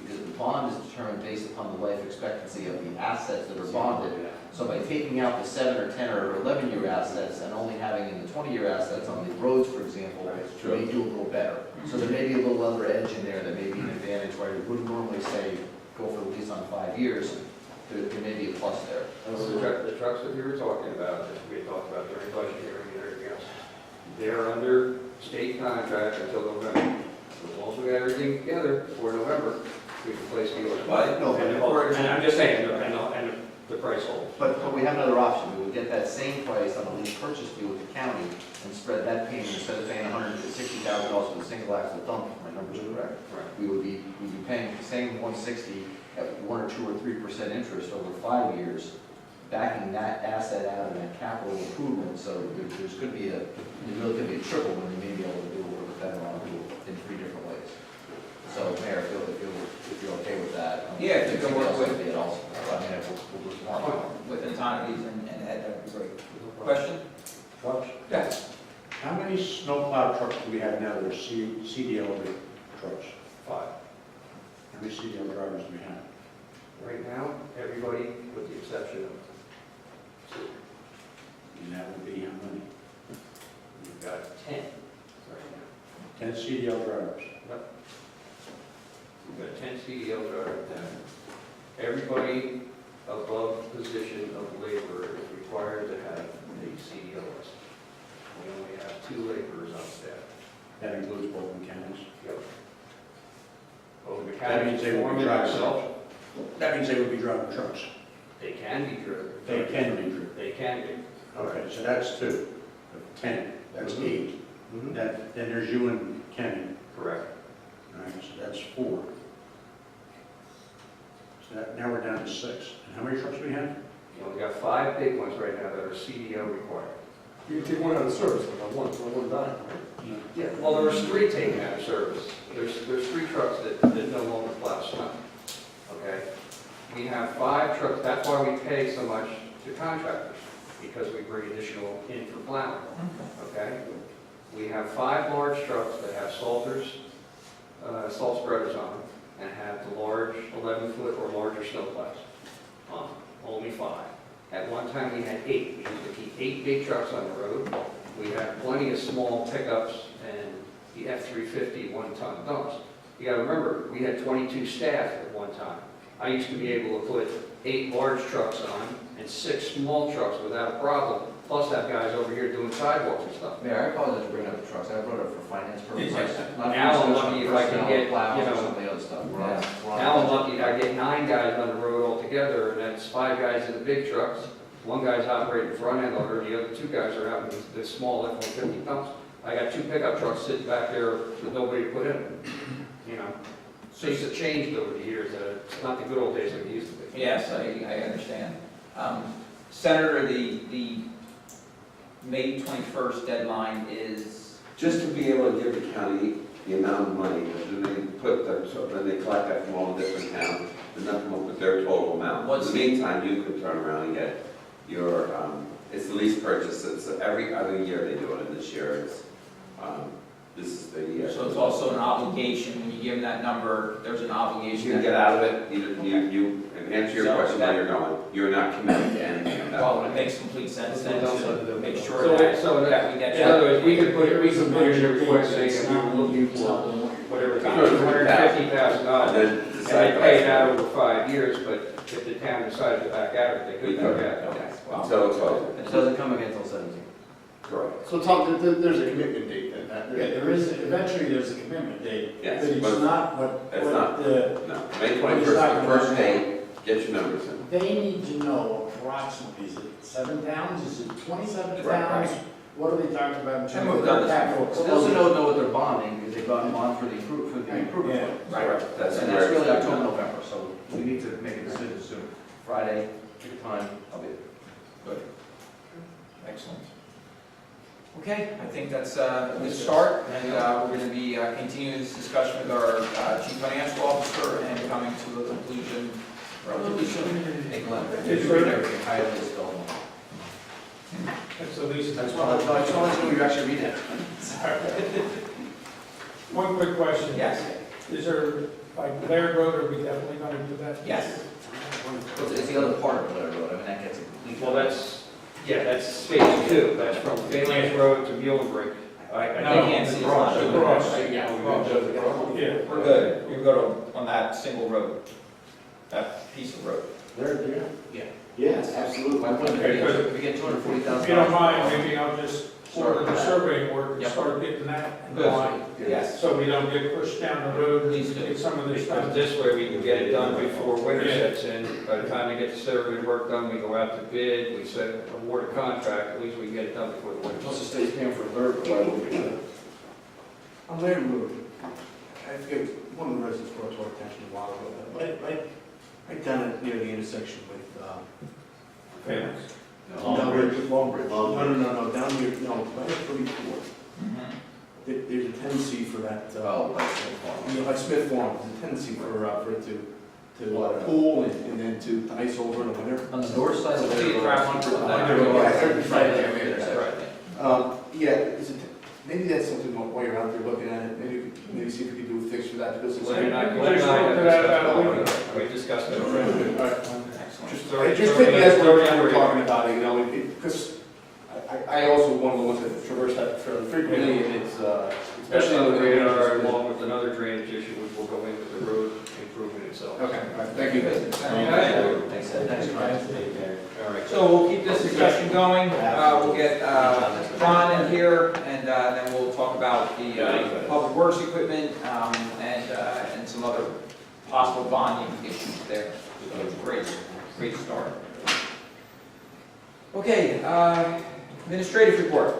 because the bond is determined based upon the life expectancy of the assets that are bonded. So by taking out the 7 or 10 or 11-year assets and only having in the 20-year assets on the roads, for example, you may do a little better. So there may be a little other edge in there that may be an advantage where you wouldn't normally say, go for the lease on 5 years. There may be a plus there. The trucks that we were talking about, that we had talked about during budget hearing and everything else, they're under state contract until November. As long as we got everything together before November, we can place the order. But, And I'm just saying, and the price holds. But we have another option, we would get that same price on a lease purchase deal with the county and spread that payment, instead of paying $160,000 for the single axle dump, if my numbers are correct. Right. We'd be paying the same 160 at 1 or 2 or 3% interest over 5 years, backing that asset out of that capital improvement, so there's going to be there's really going to be a triple when you may be able to do what the federal want to do in 3 different ways. So, Mayor, if you're okay with that. Yeah, if you can work with- it also. I mean, we'll do tomorrow. With autonomies and Ed, that'd be great. Question? Trucks? Yes. How many snowplow trucks do we have now that are CDL trucks? 5. How many CDL drivers do we have? Right now, everybody, with the exception of 2. And that would be how many? We've got 10 right now. 10 CDL drivers. We've got 10 CDL drivers now. Everybody above position of laborer is required to have a CDL license. We only have 2 laborers on staff. That includes both mechanics. Yep. Oh, the That means they would be foreman driving. himself, That means they would be driving trucks. they can be driven. They can be driven. They can be. Okay, so that's 2. 10, that's 8. Then there's you and Kenny. Correct. All right, so that's 4. So now we're down to 6. And how many trucks do we have? You only got 5 big ones right now that are CDL required. You can take one out of service, but one dying, right? Yeah, well, there's 3 taken out of service. There's 3 trucks that no longer plow snow. Okay? We have 5 trucks, that's why we pay so much to contractors, because we bring additional in for plowing. Okay? We have 5 large trucks that have salters, salt spreaders on them, and have the large 11-foot or larger snowplows on them. Only 5. At one time, we had 8. We used to keep 8 big trucks on the road. We had plenty of small pickups and the F-350 one-ton dumps. You gotta remember, we had 22 staff at one time. I used to be able to put 8 large trucks on and 6 small trucks without a problem, plus have guys over here doing sidewalks and stuff. Mayor, I apologize for bringing up the trucks, I brought it up for finance purposes. not for Now I'm discussion lucky of if I can personnel, get, plows, you or know, some of the other stuff. We're on- we're on- Now I'm lucky if I get 9 guys on the road altogether, and that's 5 guys in the big trucks. 1 guy's operating the front end loader, the other 2 guys are out in the small F-150 dumps. I got 2 pickup trucks sitting back there with nobody to put in them, you know. Things have changed over the years, it's not the good old days like it used to be. Yes, I understand. Senator, the May 21st deadline is, Just to be able to give the county the amount of money, then they then they collect that from all the different towns, and then come up with their total amount. What's In the meantime, you could turn around and get your, it's the lease purchase, it's every other year they do it, and this year it's, this is the year. so it's also an obligation, when you give them that number, there's an obligation. You can get out of it, you, and answer your So question that- where you're going, you're not committed to anything at that Well, it point. makes complete sense then to make sure So, that in we get other words, we could put There is a in your budget request that's saying that we were looking for whatever, Sure. $250,000. And then And decide. they pay it out over 5 years, but if the town decided to back out, they We could could, back out. Okay, well, Until it's over. It doesn't come again until 17. Correct. So Tom, there's a commitment date then? Yeah, eventually there's a commitment date, Yes, but it's but not what, it's not. the, No, May 21st, the first day, get your numbers in. they need to know approximately, is it 7 towns, is it 27 Right, towns? What are they talking about in And terms we've of done their this capital? They also don't know what they're bonding, because they bond for the improvement. Yeah. right, That's And where that's really it's- October, November, so we need to make a decision soon. Friday, pick a time, I'll be there. excellent. Okay, I think that's a good start, and we're going to be continuing this discussion with our chief financial officer and coming to a conclusion relatively soon. Hey, Glenn, Yes, you sir. read everything, I have this going. That's the least. That's why I just wanted to know you actually read it. One quick question. Yes, Is there, like Blair Road, are we definitely going to do that? yes. It's the other part of Blair Road, I mean, that gets a complete. Well, that's stage 2, that's from Phalanx Road to Muhlenbrink. I can't see the cross. The cross. Yeah, Yeah. we're good. We go on that single road, that piece of road. There, Yeah. yes, absolutely. My point Okay, good. is, we get $240,000. If you don't mind, maybe I'll just for the surveying work, and Yep. start getting that in Good. line. Yes. So we don't get pushed down the road Please and do. get some of this Because done. this way we can get it done before winter Yeah. sets in. By the time we get the survey work done, we go out to bid, we set award a contract, at least we can get it done before the winter. Plus the state's paying for a third, but why would we? On Larry Road, I forget, one of the residents brought to our attention a while ago, right down at, near the intersection with, Famous. Longbridge. No, down near, no, right at 34. Mhm. There's a tendency for that, Oh, by Smith Farm. you know, like Smith Farm, there's a tendency for it to Water. pool and then to ice over in the winter. On the north side of the See, road. grab one. Yeah, is it, maybe that's something while you're out there looking at it, maybe see if we could do a fix for that, because it's. Glenn and I Just look at that, we discussed it. Excellent. Just think as we're talking about it, you know, because I also one of the ones that traverse that fairly frequently, and it's, Especially on the radar, Okay, along with another drainage issue, which will go into the road improvement itself. all right, thank you. Thanks, Ed. Thanks, Brian. All right, so we'll keep this discussion going. We'll get John in here, and then we'll talk about the public works equipment and some other possible bonding issues there. So great start. Okay, administrative report.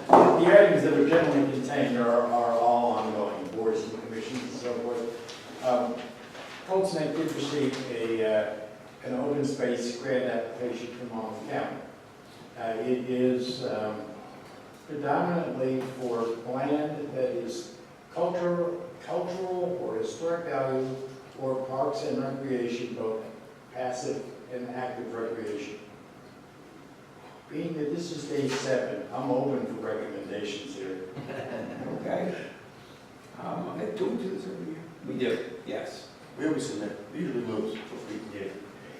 The items that are generally contained are all ongoing, boards and commissions and so forth. ToCN did receive an open space grant application from Monmouth County. It is predominantly for land that is cultural or historic value, or parks and recreation, both passive and active recreation. Being that this is day 7, I'm open for recommendations here. Okay. Do we do this every year? We do, yes. We always submit, we usually lose.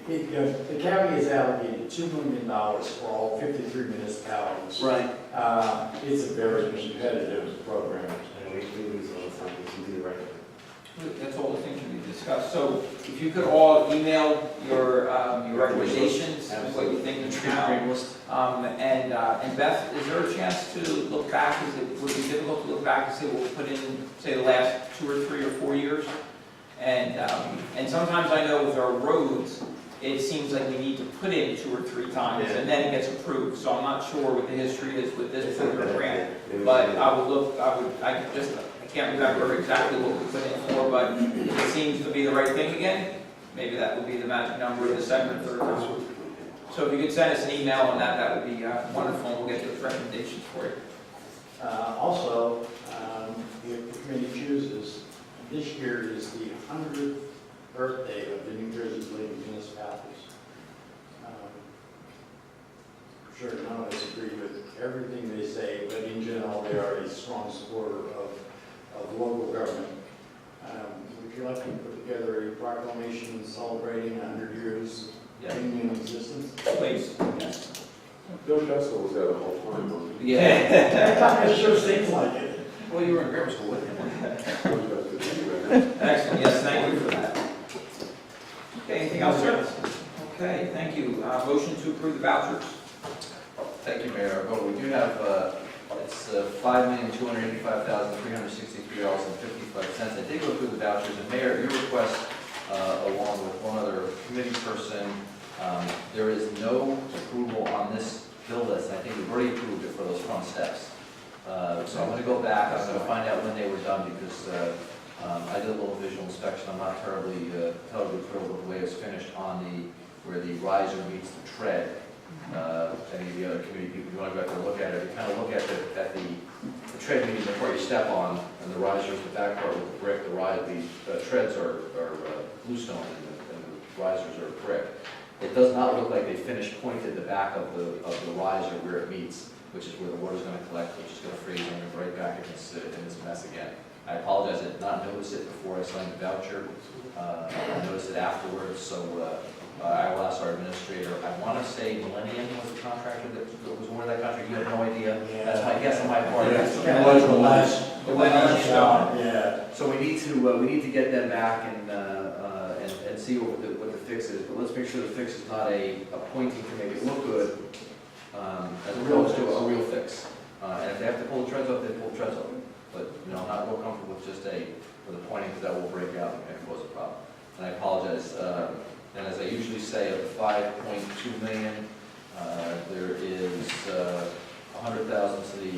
The county has allocated $2 million for all 53 municipalities. Right. It's a very competitive program. And we lose all the time, we can do the right. That's all the things we discussed. So if you could all email your recommendations, and what you think of now. And Beth, is there a chance to look back? Would it be difficult to look back and say what we put in, say, the last 2 or 3 or 4 years? And sometimes I know with our roads, it seems like we need to put in 2 or 3 times, and then it gets approved. So I'm not sure what the history is with this particular grant. But I would look, I can't remember exactly what we put in for, but it seems to be the right thing again. Maybe that would be the magic number the second or third time. So if you could send us an email on that, that would be wonderful, and we'll get those recommendations for you. Also, if the committee chooses, this year is the 100th birthday of the New Jersey League of Municipalities. I'm sure none of us agree with everything they say, but in general, they are a strong supporter of local government. Would you like to put together a proclamation celebrating 100 years of union existence? Please. Yes. Bill Kessel was there the whole time, wasn't Yeah. It sure seems like it. Well, you were in grammar school with him. Excellent, yes, thank you for that. Okay, anything else, sir? Okay, thank you. Motion to approve the vouchers. Thank you, Mayor. Well, we do have, it's $5,285,363.55. I did go through the vouchers, and Mayor, your request, along with one other committee person, there is no approval on this bill list, and I think we've already approved it for those front steps. So I'm going to go back, I'm going to find out when they were done, because I did a little visual inspection. I'm not terribly thrilled with the way it's finished on where the riser meets the tread. Any of the other committee people, you want to go back and look at it, you kind of look at the tread meeting before you step on, and the riser is the back part with the brick. The treads are bluestone, and the risers are brick. It does not look like they finished pointed the back of the riser where it meets, which is where the water's going to collect, which is going to freeze and right back in this mess again. I apologize, I did not notice it before I signed the voucher. I noticed it afterwards, so I will ask our administrator. I want to say Millennium was the contractor that was awarded that contract. You have no idea? That's my guess on my part. The last Stone. yeah. So we need to get them back and see what the fix is, but let's make sure the fix is not a pointing to make it look good, as opposed to a real fix. And if they have to pull the treads off, they pull the treads off. But, you know, I'm not real comfortable with just with a pointing, because that will break out and cause a problem. And I apologize. And as I usually say, of the 5.2 million, there is 100,000 to the,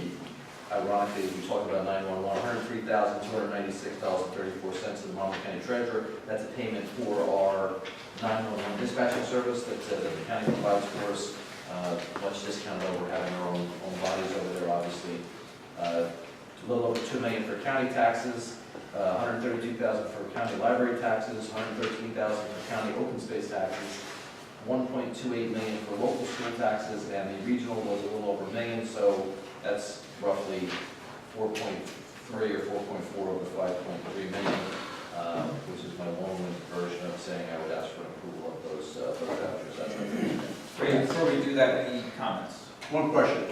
ironically, as we talked about 911, $103,296.34 to the Monmouth County Treasurer. That's a payment for our 911 dispatching service that the county provides for us. Much discounted over having our own bodies over there, obviously. A little over $2 million for county taxes, $132,000 for county library taxes, $113,000 for county open space taxes, $1.28 million for local school taxes, and the regional was a little over $1 million, so that's roughly 4.3 or 4.4 over the 5.3 million, which is my long-winded version of saying I would ask for approval of those vouchers. That's right. Great, before we do that, any comments? One question,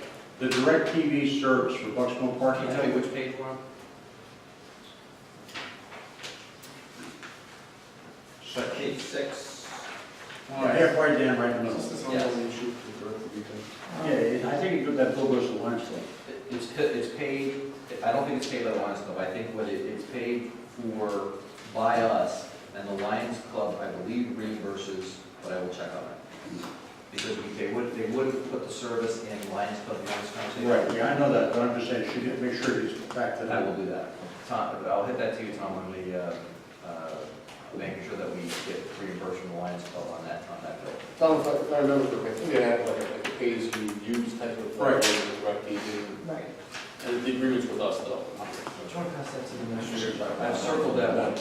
the direct TV service for Bucksmore Park. Can you tell me which page we're on? Page 6. Halfway down, right in the middle. Is this Yes. ongoing issue with direct TV thing? Yeah, I think that bill goes to lunch though. It's paid, I don't think it's paid by the Lions Club, I think it's paid by us, and the Lions Club, I believe, reimburses, but I will check on that. Because they wouldn't put the service in Lions Club, Lions Council. Right, yeah, I know that, but I'm just saying, should make sure it's back to I that. will do that. Tom, I'll hit that to you, Tom, when we, making sure that we get reimbursed from the Lions Club on that bill. Tom, if I remember correctly, I think they had like a pay-as-you-use type of Right. direct TV. Right. And the agreement's with us though. Do you want to pass that to the administrator? I've circled that one,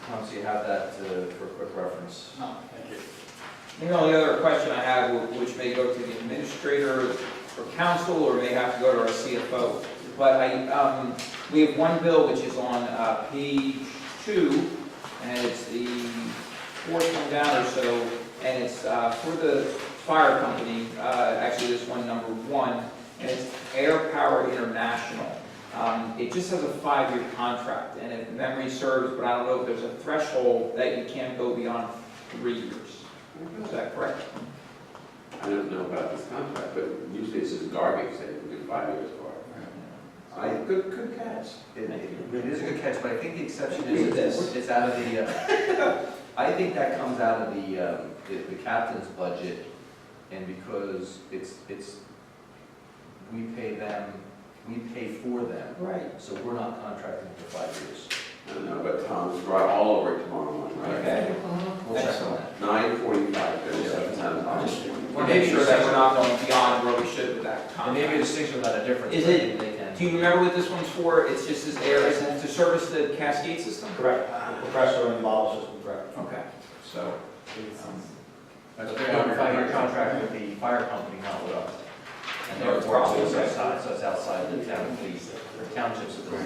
Tom, so you have that for quick reference. Thank you. The only other question I have, which may go to the administrator or council, or may have to go to our CFO, but we have one bill which is on page 2, and it's the fourth one down or so, and it's for the fire company, actually this one, number 1, and it's Air Power International. It just has a 5-year contract, and if memory serves, but I don't know if there's a threshold that you can't go beyond 3 years. Is that correct? I don't know about this contract, but usually it's just garbage that we do 5 years for. Good catch. It is a good catch, but I think the exception is it's out of the, I think that comes out of the captain's budget, and because we pay for them, Right. so we're not contracting for 5 years. I don't know, but Tom's right all over it tomorrow morning, right? Okay. We'll check on that. 9:45, there's 7 times. We'll make sure that we're not going beyond where we should with that And maybe a contract. distinction without a difference. Is but it- they can. Do you remember what this one's for? It's just as air, is it to service the cascade system? Correct. The compressor and the bottle system, correct. Okay, so, But they have a 5-year contract with the fire company, not with us. And No, it's therefore, probably it's okay. outside, so it's outside the town police, or townships. of the-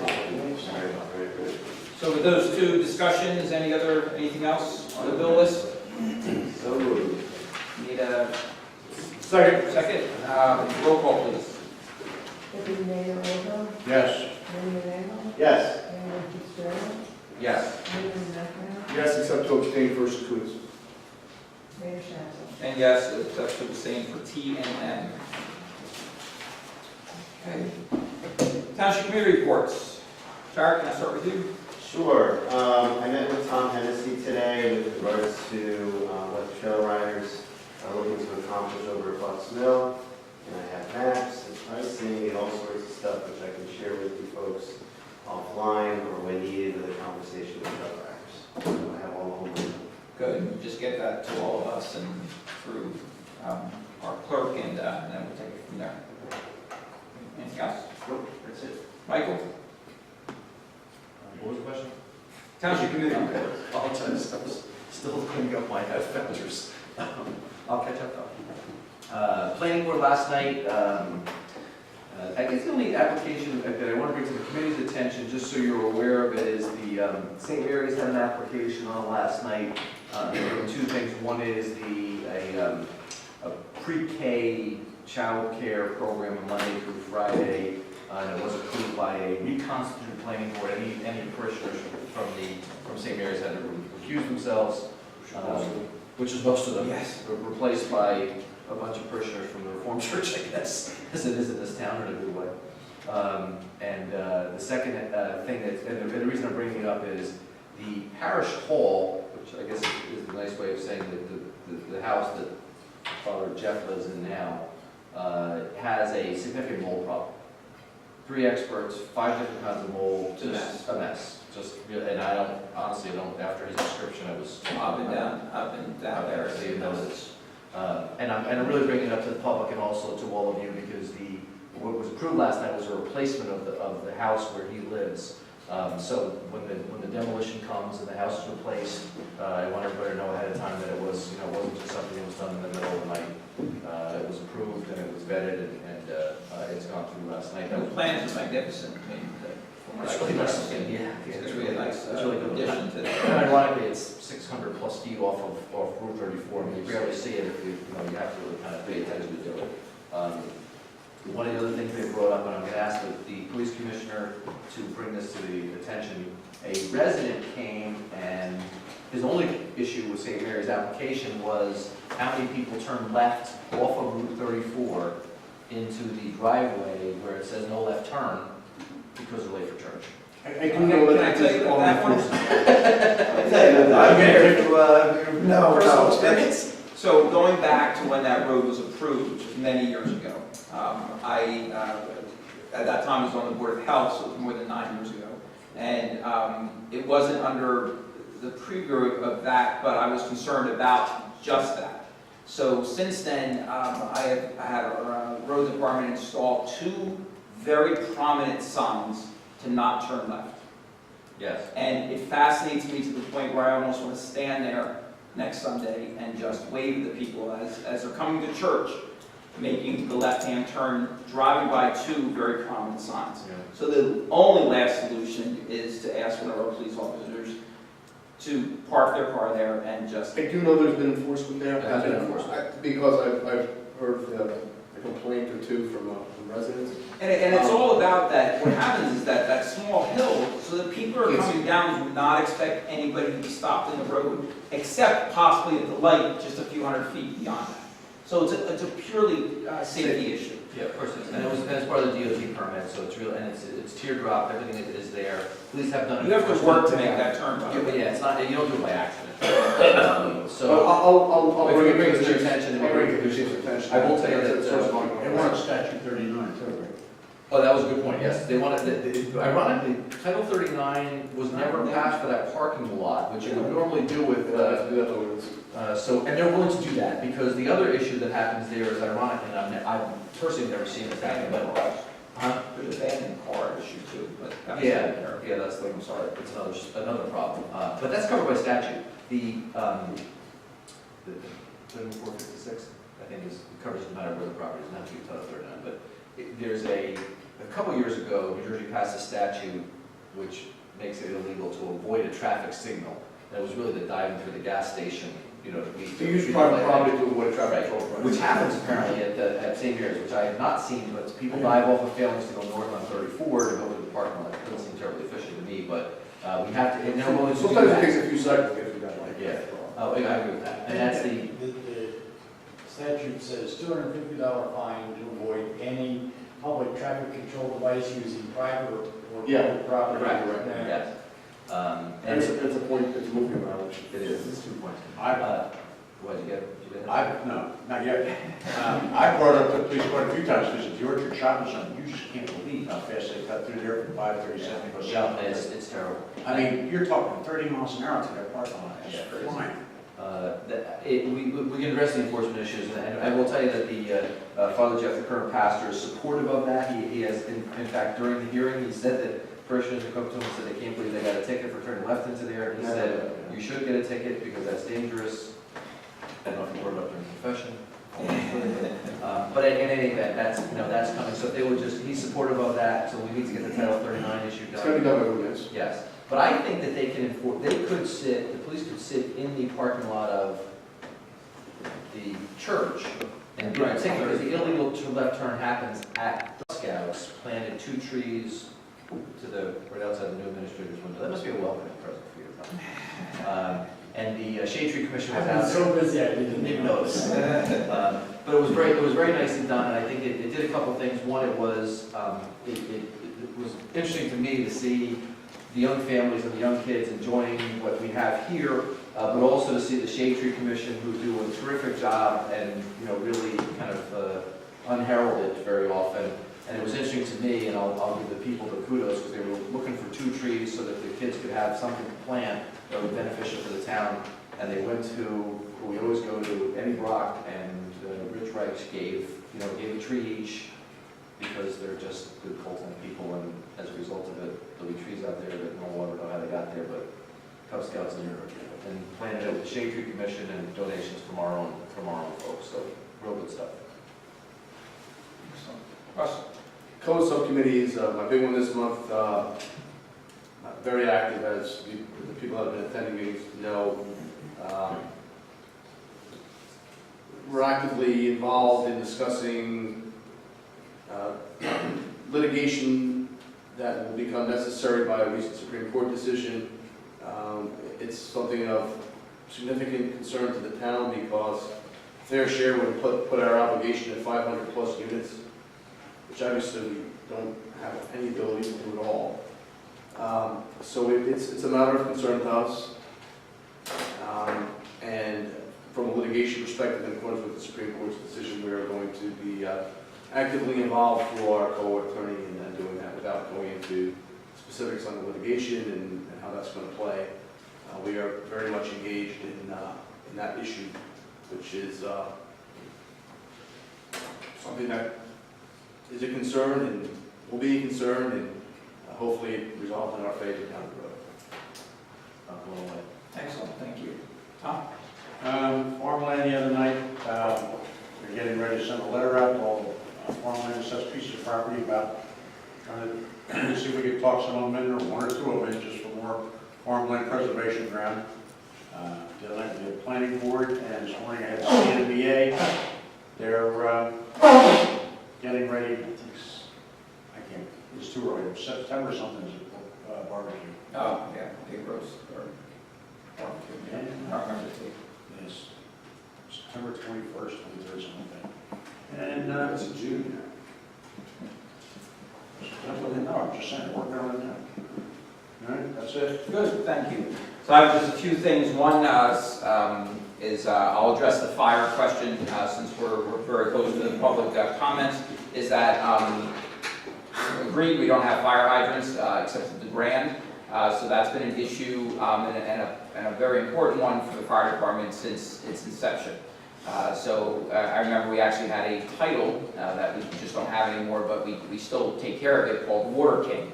so with those two discussions, anything else on the bill list? So moved. Need a Second. second? Roll call, please. Deputy Mayor Olga, Yes. Mayor Mandel, Yes. Mayor Fitzgerald, Yes. Mayor McNabb, Yes, except to abstain for Secouris. Mayor Shannon. And yes, that's the same for TNM. Okay. Township committee reports. Jared, can I start with you? Sure. I met with Tom Hennessy today with regards to what the trail riders are looking to accomplish over at Bucks Mill. And I have maps and pricing and all sorts of stuff which I can share with you folks offline or when needed with a conversation with trail riders. So I have all of them. Good, just get that to all of us and through our clerk, and then we'll take it from there. Anything else? Nope, that's it. Michael? What was the question? Township committee reports. Apologize, I was still cleaning up my vouchers. I'll catch up though. Planning board last night, I guess the only application that I want to bring to the committee's attention, just so you're aware of it, is the St. Mary's had an application on last night. There were 2 things. One is a pre-K child care program Monday through Friday. And it was approved by a reconstituted planning board. Any parishioners from St. Mary's had to recuse themselves. which is most of them. Yes. Were replaced by a bunch of parishioners from the Reformed Church, I guess, as it is in this town in a good way. The second thing and the reason I'm bringing it up is the parish hall, which I guess is a nice way of saying that the house that Father Jeff lives in now, has a significant mold problem. 3 experts, 5 different kinds of mold, just a mess. And I don't, honestly, after his description, I was. I've been down there. So you know this. And I'm really bringing it up to the public and also to all of you because what was approved last night was a replacement of the house where he lives. So when the demolition comes and the house is replaced, I want everybody to know ahead of time that it wasn't just something that was done in the middle of the night. It was approved and it was vetted and it's gone through last night. The plans are magnificent. I mean, It's really nice. Yeah, it's really nice. It's really good. Addition to And ironically, it's 600 plus feet off Route 34. I mean, you rarely see it if you have to really kind of pay attention to it. One of the other things they brought up, and I'm going to ask the police commissioner to bring this to the attention, a resident came and his only issue with St. Mary's application was how many people turn left off of Route 34 into the driveway where it says no left turn because they're late for church. I do know Can I tell you about that one? Personal experience. So going back to when that road was approved, which was many years ago, I, at that time, was on the Board of Health, so it was more than 9 years ago. And it wasn't under the preview of that, but I was concerned about just that. So since then, I had our road department install 2 very prominent signs to not turn left. Yes. And it fascinates me to the point where I almost want to stand there next Sunday and just wave to people as they're coming to church, making the left-hand turn, driving by 2 very prominent signs. Yeah. So the only last solution is to ask one of our police officers to park their car there and just... I do know there's been enforcement there. There has been enforcement. Because I've heard a complaint or 2 from residents. And it's all about that, what happens is that small hill, so that people are coming down do not expect anybody to be stopped in the road, except possibly at the light, just a few hundred feet beyond that. So it's a purely safety issue. Yeah, of course it is. And it's part of the DOT permit, so it's real, and it's teardrop, everything is there. Police have done it. You have to work to make that turn, by the way. Yeah, it's not, you don't do it by accident. So, I'll if bring you it bring to it to the your attention, I'll bring it to the chief's attention. I will tell you that, That's what's going on. They want statute 39 too, right? Oh, that was a good point, yes. They wanted, ironically, Title 39 was never passed for that parking lot, which you would normally do with, and they're willing to do that, because the other issue that happens there is ironic, and I've personally never seen it happen, but. Huh? There's a abandoned car issue too, but that's... Yeah, that's like, I'm sorry, it's another problem. But that's covered by statute. The 456, I think, covers no matter where the property is, not to be Title 39, but there's a couple years ago, New Jersey passed a statute which makes it illegal to avoid a traffic signal. That was really the diving for the gas station, To use private property to avoid traffic control. which happens apparently at St. Mary's, which I have not seen, but people dive off of Failings to go north on 34 to go to the parking lot. It doesn't seem terribly efficient to me, but we have to, and they're willing to do Sometimes it that. takes a few seconds to get through that light. Yeah. Oh, yeah, I agree with that. And that's the, The statute says $250 fine to avoid any public traffic control device using private or public property. right, yes. And It's a point, it's moving around. it is, it's 2 points. What, did you get it? No, not yet. I brought up the police quite a few times, because at the Orchard Shopping Center, you just can't believe how fast they cut through there from 537 to go south. It's terrible. I mean, you're talking 30 miles an hour to that parking lot. Yeah, That's crazy. flying. We can address the enforcement issues, and I will tell you that the Father Jeff, the current pastor, is supportive of that. He has, in fact, during the hearing, he said that parishioners have come to him and said they can't believe they got a ticket for turning left into there, and he said, you should get a ticket because that's dangerous. I don't know if you brought it up during confession. But in any event, that's coming, so if they would just, he's supportive of that, so we need to get the Title 39 issue done. It's gonna be done by ordinance. Yes, but I think that they can enforce, the police could sit in the parking lot of the church and give a ticket, because the illegal left turn happens at Scouts, planted 2 trees to the, right outside the new administrator's window. That must be a welcoming present for you, Tom. And the Shade Tree Commission was I've out been there. so busy, I didn't Didn't even notice. But it was very nicely done, and I think it did a couple of things. One, it was interesting to me to see the young families and the young kids enjoying what we have here, but also to see the Shade Tree Commission, who do a terrific job and, really kind of unheralded very often. And it was interesting to me, and I'll give the people the kudos, because they were looking for 2 trees so that the kids could have something to plant that would be beneficial for the town. And they went to, we always go to Eddie Brock, and Rich Reich gave a tree each, because they're just good Colton people, and as a result of it, there'll be trees out there that no one will ever know how they got there, but Cub Scouts and planted it with the Shade Tree Commission and donations from our own folks, so real good stuff. Russell? Code subcommittees, my big one this month, very active, as the people that have been attending meetings know. We're actively involved in discussing litigation that will become necessary by a recent Supreme Court decision. It's something of significant concern to the town, because fair share would put our obligation at 500 plus units, which obviously we don't have any ability to do at all. So it's a matter of concern to us. And from a litigation perspective, in accordance with the Supreme Court's decision, we are going to be actively involved through our co-attorney and doing that without going into specifics on the litigation and how that's going to play. We are very much engaged in that issue, which is something that is a concern and will be a concern, and hopefully resolved in our favor down the road. Excellent, thank you. Tom? Farmland the other night, we're getting ready to send a letter out to all farmland assessed pieces of property about trying to see if we could talk some of them in, or 1 or 2 of them, just for more farmland preservation ground. The other night we had a planning board, and this morning I had CNBA. They're getting ready, it's too early, September something is a barbecue. Oh, yeah, big roast, or barbecue, yeah. I don't remember the date. Yes, September 21st, 23rd, something like that. And It's in June no, I'm just saying, working on it now. All right, that's it. Good, thank you. So I have just a few things. One is I'll address the fire question since we're very close to the public comments. Is that agreed, we don't have fire hydrants except at the Grand. So that's been an issue and a very important one for the fire department since its inception. So I remember we actually had a title that we just don't have anymore, but we still take care of it, called Water King,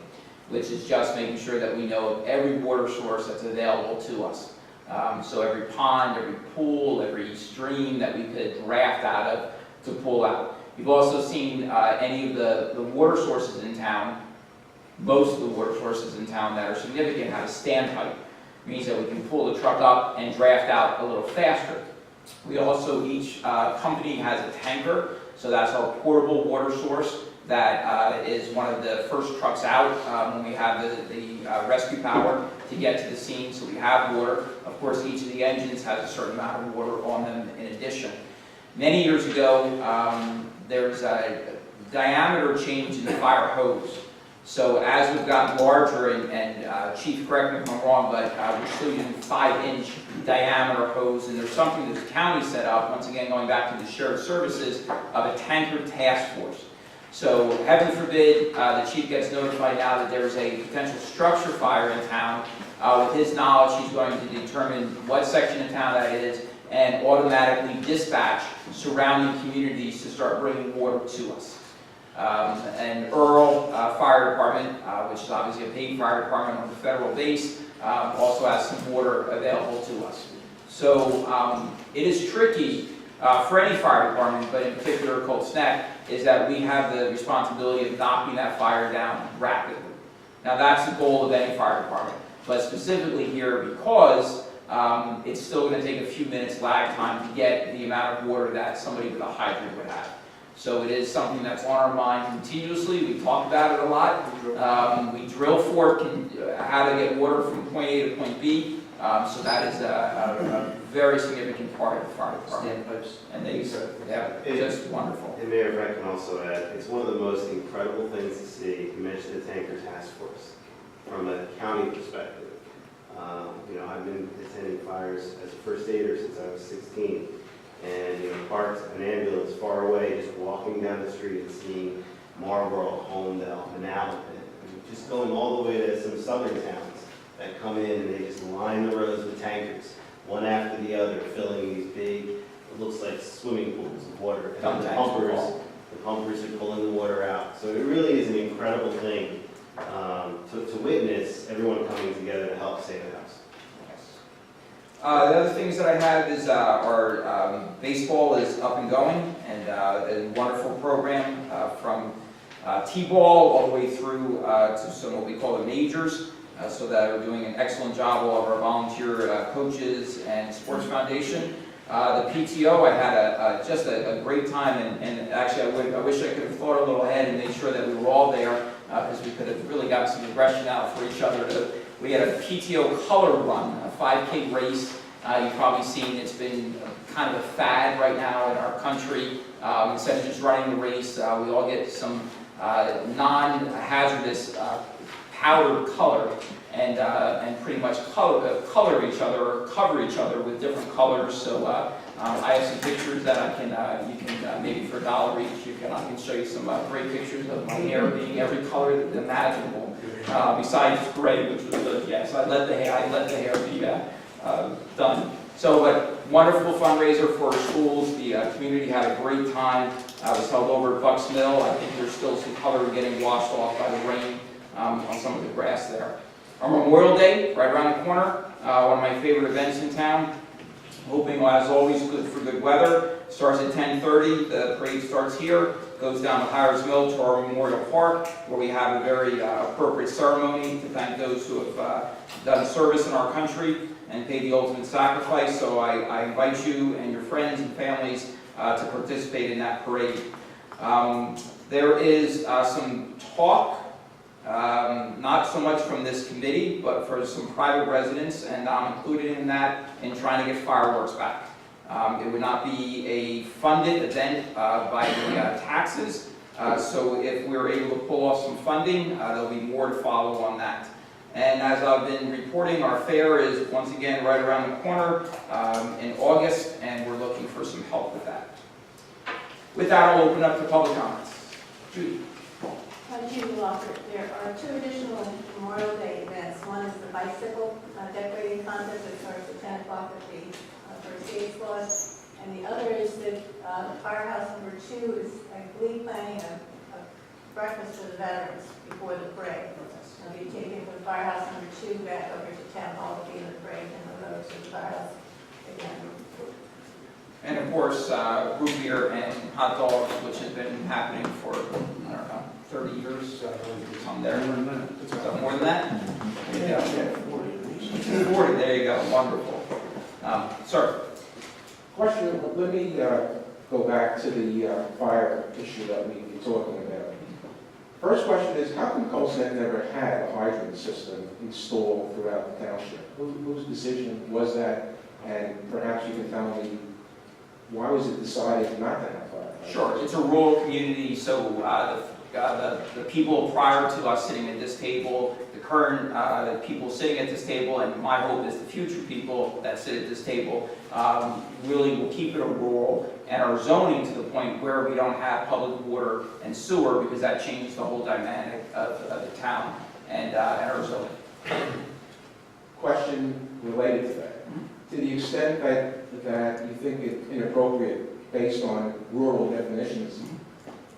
which is just making sure that we know of every water source that's available to us. So every pond, every pool, every stream that we could draft out of to pull out. You've also seen any of the water sources in town, most of the water sources in town that are significant have a standpipe. It means that we can pull the truck up and draft out a little faster. We also, each company has a tanker, so that's our portable water source that is one of the first trucks out when we have the rescue power to get to the scene, so we have water. Of course, each of the engines has a certain amount of water on them in addition. Many years ago, there was a diameter change in the fire hose. So as we've gotten larger, and Chief, correct me if I'm wrong, but we're still using 5-inch diameter hose, and there's something that the county set up, once again going back to the shared services, of a tanker task force. So heaven forbid the chief gets notified now that there's a potential structure fire in town. With his knowledge, he's going to determine what section of town that is and automatically dispatch surrounding communities to start bringing water to us. And Earl Fire Department, which is obviously a paid fire department on the federal base, also has some water available to us. So it is tricky for any fire department, but in particular Colts Neck, is that we have the responsibility of knocking that fire down rapidly. Now that's the goal of any fire department, but specifically here because it's still going to take a few minutes lag time to get the amount of water that somebody with a hydrant would have. So it is something that's on our mind continuously. We talk about it a lot. We drill for it, how to get water from point A to point B. So that is a very significant part of the fire department. And they, just wonderful. And Mayor, if I can also add, it's one of the most incredible things to see. You mentioned the tanker task force from a county perspective. I've been attending fires as a first aider since I was 16. And, parked an ambulance far away, just walking down the street and seeing Marlboro, Homedale, Manalapan, and just going all the way to some southern towns that come in and they just line the roads with tankers, one after the other, filling these big, it looks like swimming pools of water. And the pumpers are pulling the water out. So it really is an incredible thing to witness everyone coming together to help save the house. The other things that I have is our baseball is up and going, and a wonderful program from T-ball all the way through to some what we call the majors, so that are doing an excellent job, all of our volunteer coaches and sports foundation. The PTO, I had just a great time, and actually I wish I could have thought a little ahead and made sure that we were all there, because we could have really got some aggression out for each other. We had a PTO color run, a 5K race. You've probably seen it's been kind of a fad right now in our country. Instead of just running the race, we all get some non-hazardous powdered color and pretty much color each other or cover each other with different colors. So I have some pictures that I can you can maybe for $1 each I can show you some great pictures of my hair being every color imaginable, besides gray, which was good. Yes, I let the hair be done. So, but wonderful fundraiser for schools. The community had a great time. It was held over at Bucks Mill. I think there's still some color getting washed off by the rain on some of the grass there. Our Memorial Day, right around the corner, one of my favorite events in town. Hoping, as always, good for good weather. Starts at 10:30. The parade starts here, goes down to Hires Mill to our Memorial Park, where we have a very appropriate ceremony to thank those who have done service in our country and paid the ultimate sacrifice. So I invite you and your friends and families to participate in that parade. There is some talk, not so much from this committee, but for some private residents, and I'm included in that, in trying to get fireworks back. It would not be a funded event by the taxes, so if we're able to pull off some funding, there'll be more to follow on that. And as I've been reporting, our fair is once again right around the corner in August, and we're looking for some help with that. With that, I'll open up to public comments. Judy. Judy Lawford. There are 2 additional Memorial Day events. One is the bicycle decorating contest that starts at 10 o'clock at the First Aid Squad. And the other is that Firehouse number 2 is, I believe, planning a breakfast for the veterans before the parade. It'll be taken from Firehouse number 2 back over to Town Hall to be in the parade and the road to the firehouse again. And of course, root beer and hot dogs, which has been happening for, I don't know, 30 years. Some there. So more than that? Yeah. 40, there you go, wonderful. Sir? Question, let me go back to the fire issue that we were talking about. First question is, how come ToCN never had a hydrant system installed throughout the township? Whose decision was that? And perhaps you can tell me, why was it decided not to have fire hydrants? Sure, it's a rural community, so the people prior to us sitting at this table, the current people sitting at this table, and my hope is the future people that sit at this table, really will keep it a rural and are zoning to the point where we don't have public water and sewer, because that changes the whole dynamic of the town and our zoning. Question related to that. To the extent that you think it's inappropriate based on rural definitions,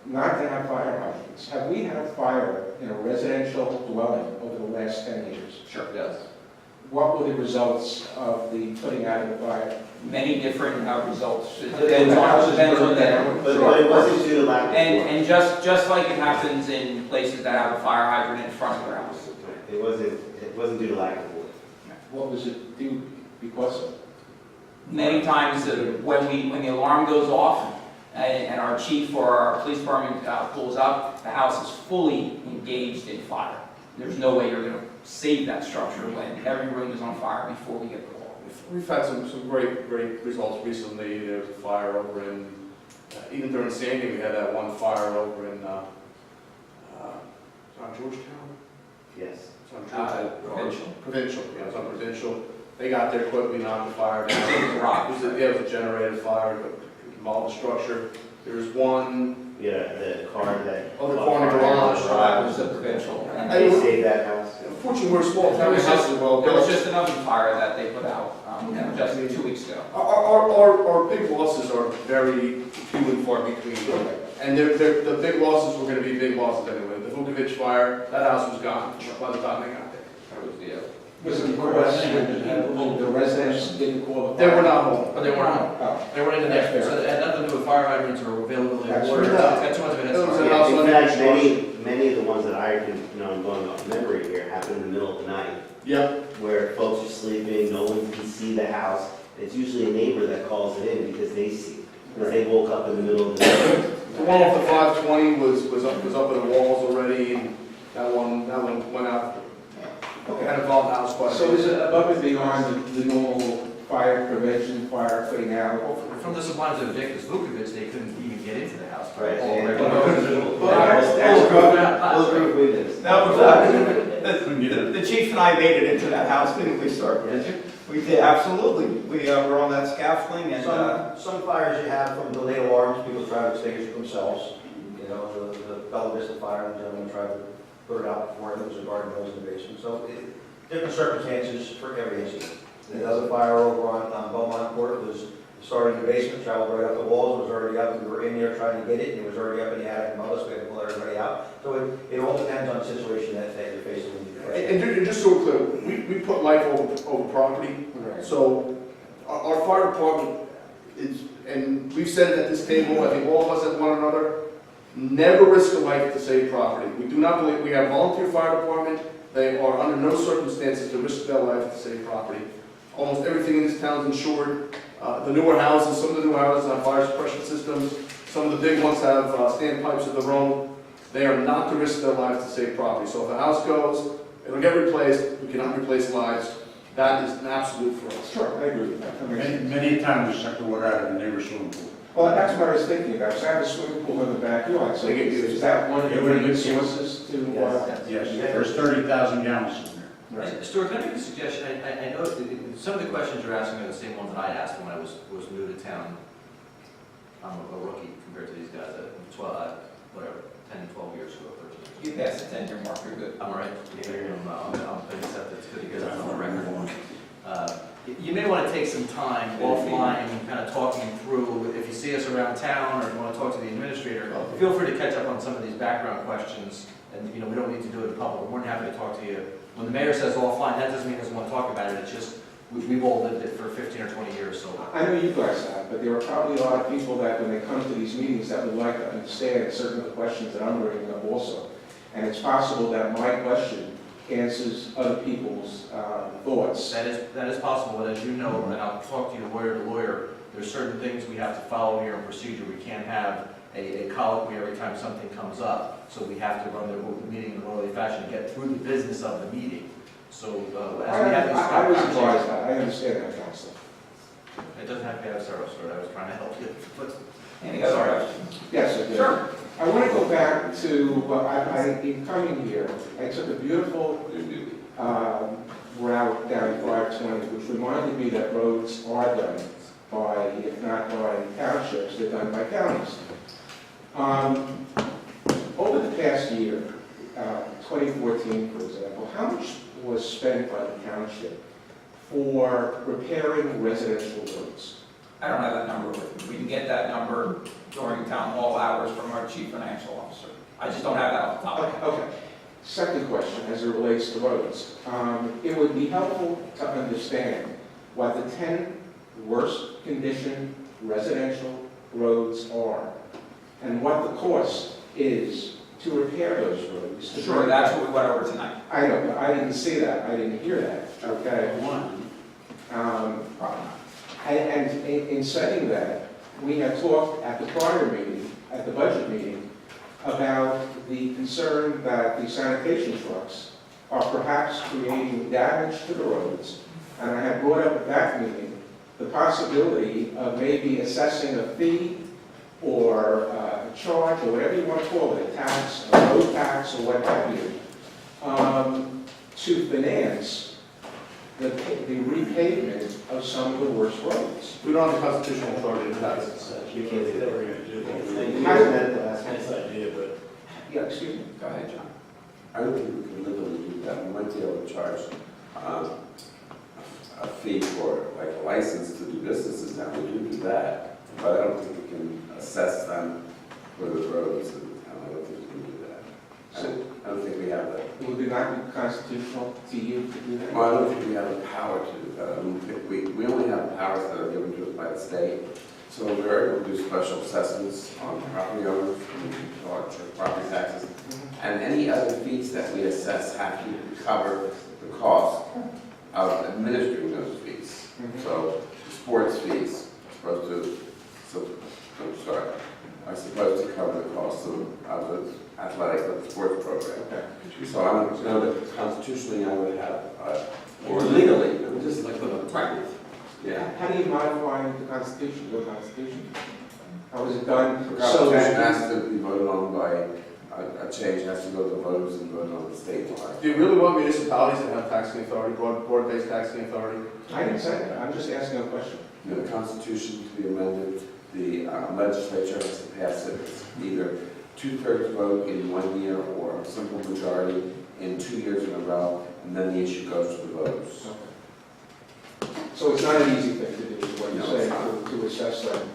not to have fire hydrants. Have we had a fire in a residential dwelling over the last 10 years? Sure, yes. What were the results of the putting out of the fire? Many different results. It But depends on the. But it wasn't due to lack of water. And just like it happens in places that have a fire hydrant in front of their house. It wasn't due to lack of water. What was it due because of? Many times when the alarm goes off and our chief or our police department pulls up, the house is fully engaged in fire. There's no way you're going to save that structure when every room is on fire before we get the call. We've had some great results recently. There was a fire over in, even during Sandy, we had that one fire over in, on Georgetown? Yes. It's on Georgetown. Provincial. Provincial, yeah, it's on Provincial. They got there quickly, knocked the fire down. It was a rock. It was a generator fire, but involved the structure. There's one, Yeah, the car that. oh, the corner garage. That was the Provincial. And they saved that house. Unfortunately, we're a small There town. was the house just, is well there was built. just an oven fire that they put out just 2 weeks ago. Our big losses are very few and far between. And the big losses were gonna be big losses anyway. The Vukovic fire, that house was gone by the time they got there. That was the, Was it the residents didn't call the They fire? were not home. But they weren't, Oh, they weren't in the That's next, fair. so it had nothing to do with fire hydrants or availability of That's water. fair. That's too much of a head It was start. a house In under fact, construction. many of the ones that I can, I'm going off memory here, happen in the middle of the night, Yep. where folks are sleeping, no one can see the house. It's usually a neighbor that calls it in because they see, because they woke up in the middle of the night. The one off the 520 was up in the walls already, and that one went out. Had involved the house quite a So bit. is it above and beyond the normal fire prevention, fire putting out? From the sublimes of Victor's Vukovic, they couldn't even get into the house. Right. Bulletproof windows. No, the chief and I made it into that house, didn't we, sir? Yes. We did, absolutely. We were on that scaffolding and, Some fires you have from delayed alarms, people try to extinguish it themselves. You know, the Bella Vista fire, the gentleman tried to put it out before, there was a garden hose in the basement. So different circumstances for every incident. The other fire over on Beaumont Court was started in the basement, traveled right up the walls, was already up. We were in there trying to get it, and it was already up in the attic above us. We had to pull everybody out. So it all depends on the situation that you're facing when you And just so we're clear, we put life over property. Right. So our fire department is, and we've said it at this table, I think all of us at one another, never risk a life to save property. We do not believe, we have a volunteer fire department, they are under no circumstances to risk their life to save property. Almost everything in this town is insured. The newer houses, some of the newer houses have fire suppression systems, some of the big ones have standpipes of their own. They are not to risk their lives to save property. So if a house goes, it'll get replaced, we cannot replace lives. That is an absolute for us. Sure, I agree with that. That makes sense. Many times we suck the water out of the neighbor's swimming pool. Well, that's what I was thinking about. So I have a swimming pool in the backyard, so is that one of the main sources to? Yes, there's 30,000 gallons in there. And Stuart, can I make a suggestion? I know some of the questions you're asking are the same ones that I asked when I was new to town. I'm a rookie compared to these guys, 10 to 12 years ago. 13 years ago. you passed the 10-year mark, you're good. I'm all right. I guess that's good because I'm on the record. You may want to take some time offline, kind of talking through, if you see us around town or you want to talk to the administrator, feel free to catch up on some of these background questions. And, we don't need to do it in public. We're more than happy to talk to you. When the mayor says offline, that doesn't mean he doesn't want to talk about it. It's just, we've all lived it for 15 or 20 years, so. I know you guys have, but there are probably a lot of people that when they come to these meetings that would like to understand certain of the questions that I'm bringing up also. And it's possible that my question answers other people's thoughts. That is possible, but as you know, and I'll talk to you lawyer to lawyer, there's certain things we have to follow here in procedure. We can't have a colloquy every time something comes up. So we have to run the meeting in an orderly fashion to get through the business of the meeting. So as we have these I was conversations- advised that. I understand that, Counselor. It doesn't have to be adversarial, sir. I was trying to help you. But Any other questions? Yes, I do. Sure. I want to go back to, in coming here, I took a beautiful route down 520, which reminded me that roads are done by, if not by townships, they're done by counties. Over the past year, 2014, for example, how much was spent by the township for repairing residential roads? I don't have that number with me. We can get that number during town hall hours from our chief financial officer. I just don't have that off the top of my head. Okay. Second question, as it relates to roads. It would be helpful to understand what the 10 worst condition residential roads are and what the cost is to repair those roads. Sure, that's what we went over tonight. I know, but I didn't see that. I didn't hear that. Okay. Probably not. And in saying that, we had talked at the prior meeting, at the budget meeting, about the concern that the sanitation trucks are perhaps creating damage to the roads. And I had brought up at that meeting the possibility of maybe assessing a fee or a charge, or whatever you want to call it, a tax, a road tax, or what have you, to finance the repavement of some of the worst roads. We don't have the constitutional authority to tax it. You can't say that we're gonna do that. How did Nice idea, but Yeah, excuse me. Go ahead, John. I don't think we can legally do that. We might be able to charge a fee for, like, a license to do businesses now. We do that, but I don't think we can assess them for the roads in the town. I don't think we can do that. I don't think we have that. Would it not be constitutional to you to do that? Well, I don't think we have the power to do that. I don't think we only have powers that are given to us by the state. So we're able to do special assessments on property owners, we can charge property taxes, and any other fees that we assess have to cover the cost of administering those fees. So sports fees are supposed to cover the cost of the athletic sports program. Okay. So I don't know that constitutionally I would have, or legally, it would just like a practice. Yeah. How do you modify the Constitution, your Constitution? How is it done? The So Constitution that, has to be voted on by, a change has to go to the voters and voted on the state line. Do you really want municipalities to have taxing authority, board-based taxing authority? I didn't say that, I'm just asking a question. You know, the Constitution to be amended, the legislature has to pass it, it's either 2/3 vote in 1 year or a simple majority in 2 years in a row, and then the issue goes to the voters. So it's not an easy thing to do, is what No, you're it's saying, to assess them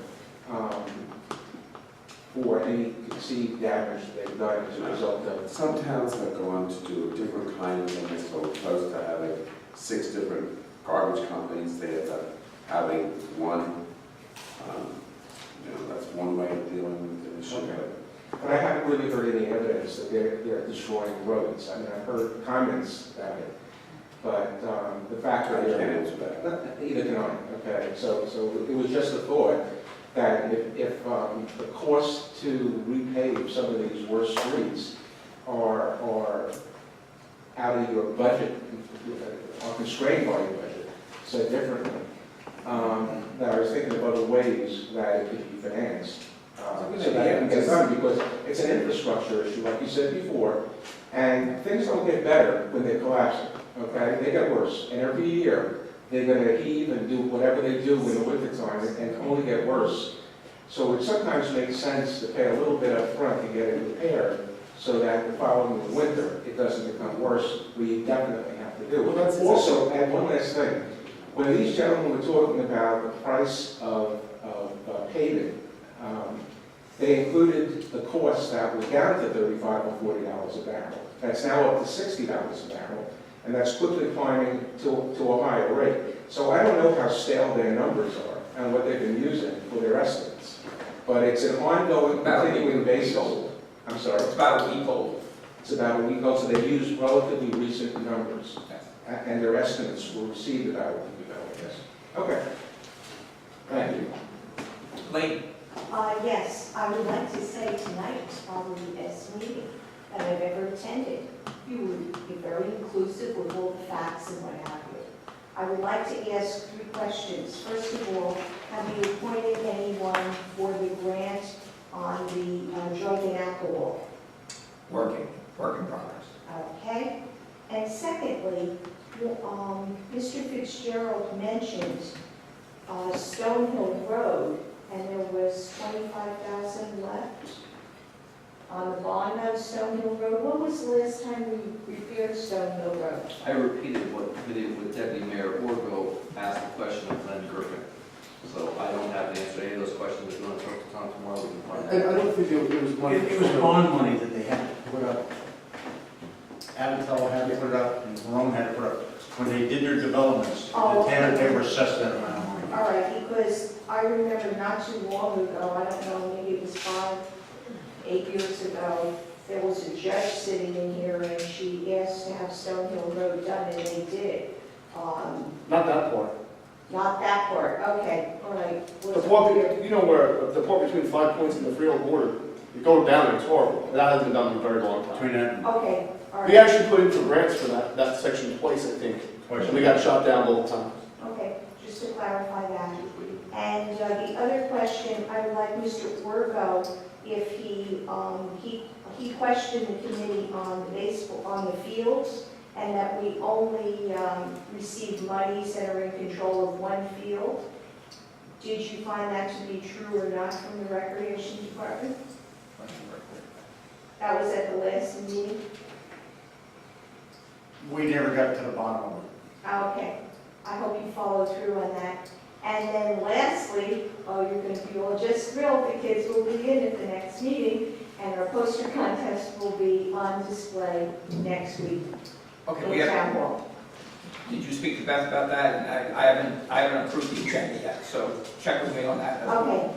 for any conceived damage they've done as a result of. Some towns have gone to do a different kind of thing, so opposed to having 6 different garbage companies, they end up having one. That's one way of dealing with the issue. Okay. But I haven't really heard any evidence that they're destroying roads. I mean, I've heard comments about it, but the fact I that can't answer that. either can I. Okay, so it was just a thought that if the cost to repave some of these worst streets are out of your budget, are constrained by your budget, said differently, that I was thinking of other ways that it could be financed. So that it can get done, because it's an infrastructure issue, like you said before, and things don't get better when they're collapsing, okay? They get worse, and every year, they're gonna heave and do whatever they do in the wintertime, and only get worse. So it sometimes makes sense to pay a little bit up front to get it repaired, so that the following winter, it doesn't become worse. We definitely have to do it. Well, that's- Also, and one last thing, when these gentlemen were talking about the price of paving, they included the cost that was down to $35 or $40 a barrel. That's now up to $60 a barrel, and that's quickly climbing to a higher rate. So I don't know how stale their numbers are and what they've been using for their estimates, but it's an ongoing, continuing basis. I'm sorry. It's about a week old. It's about a week old, so they use relatively recent numbers, and their estimates were received about a week ago, I guess. Okay. Thank you. Lane? Yes, I would like to say tonight, probably the best meeting that I've ever attended. You would be very inclusive with all the facts and what have you. I would like to ask 3 questions. First of all, have you appointed anyone for the grant on the drug and alcohol? Work in progress. Okay. And secondly, Mr. Fitzgerald mentioned Stonehill Road, and there was $25,000 left on the bond of Stonehill Road. When was the last time we repaired Stonehill Road? I repeated what Deputy Mayor Orville asked the question of Glenn Griffin. So I don't have the answer to any of those questions. If you want to talk to Tom tomorrow, we can find I out. don't think it was money. it was bond money that they had to put up. Avatel had to put it up, and Rome had to put it up. When they did their developments, Oh, they were assessed that amount of money. All right, because I remember not too long ago, I don't know, maybe it was 5, 8 years ago, there was a judge sitting in here and she asked to have Stonehill Road done, and they did. Not that part. Not that part, okay, all right. The part, you know where, the part between 5 Points and the Freehold border, you go down there, it's horrible. That hasn't been done in a very long time. Between that, Okay, all We right, actually put in for grants for that section twice, I think, and we got shot down both times. okay, just to clarify that. And the other question, I would like Mr. Urgo, if he questioned the committee on the baseball, on the fields, and that we only receive monies that are in control of one field. Did you find that to be true or not from the Recreation Department? That was at the last meeting? We never got to the bottom of it. Okay, I hope you follow through on that. And then lastly, oh, you're going to be all just thrilled, the kids will be in at the next meeting, and our poster contest will be on display next week Okay, we in have, Town Hall. did you speak to Beth about that? And I haven't approved the agenda yet, so check with me on that. Okay,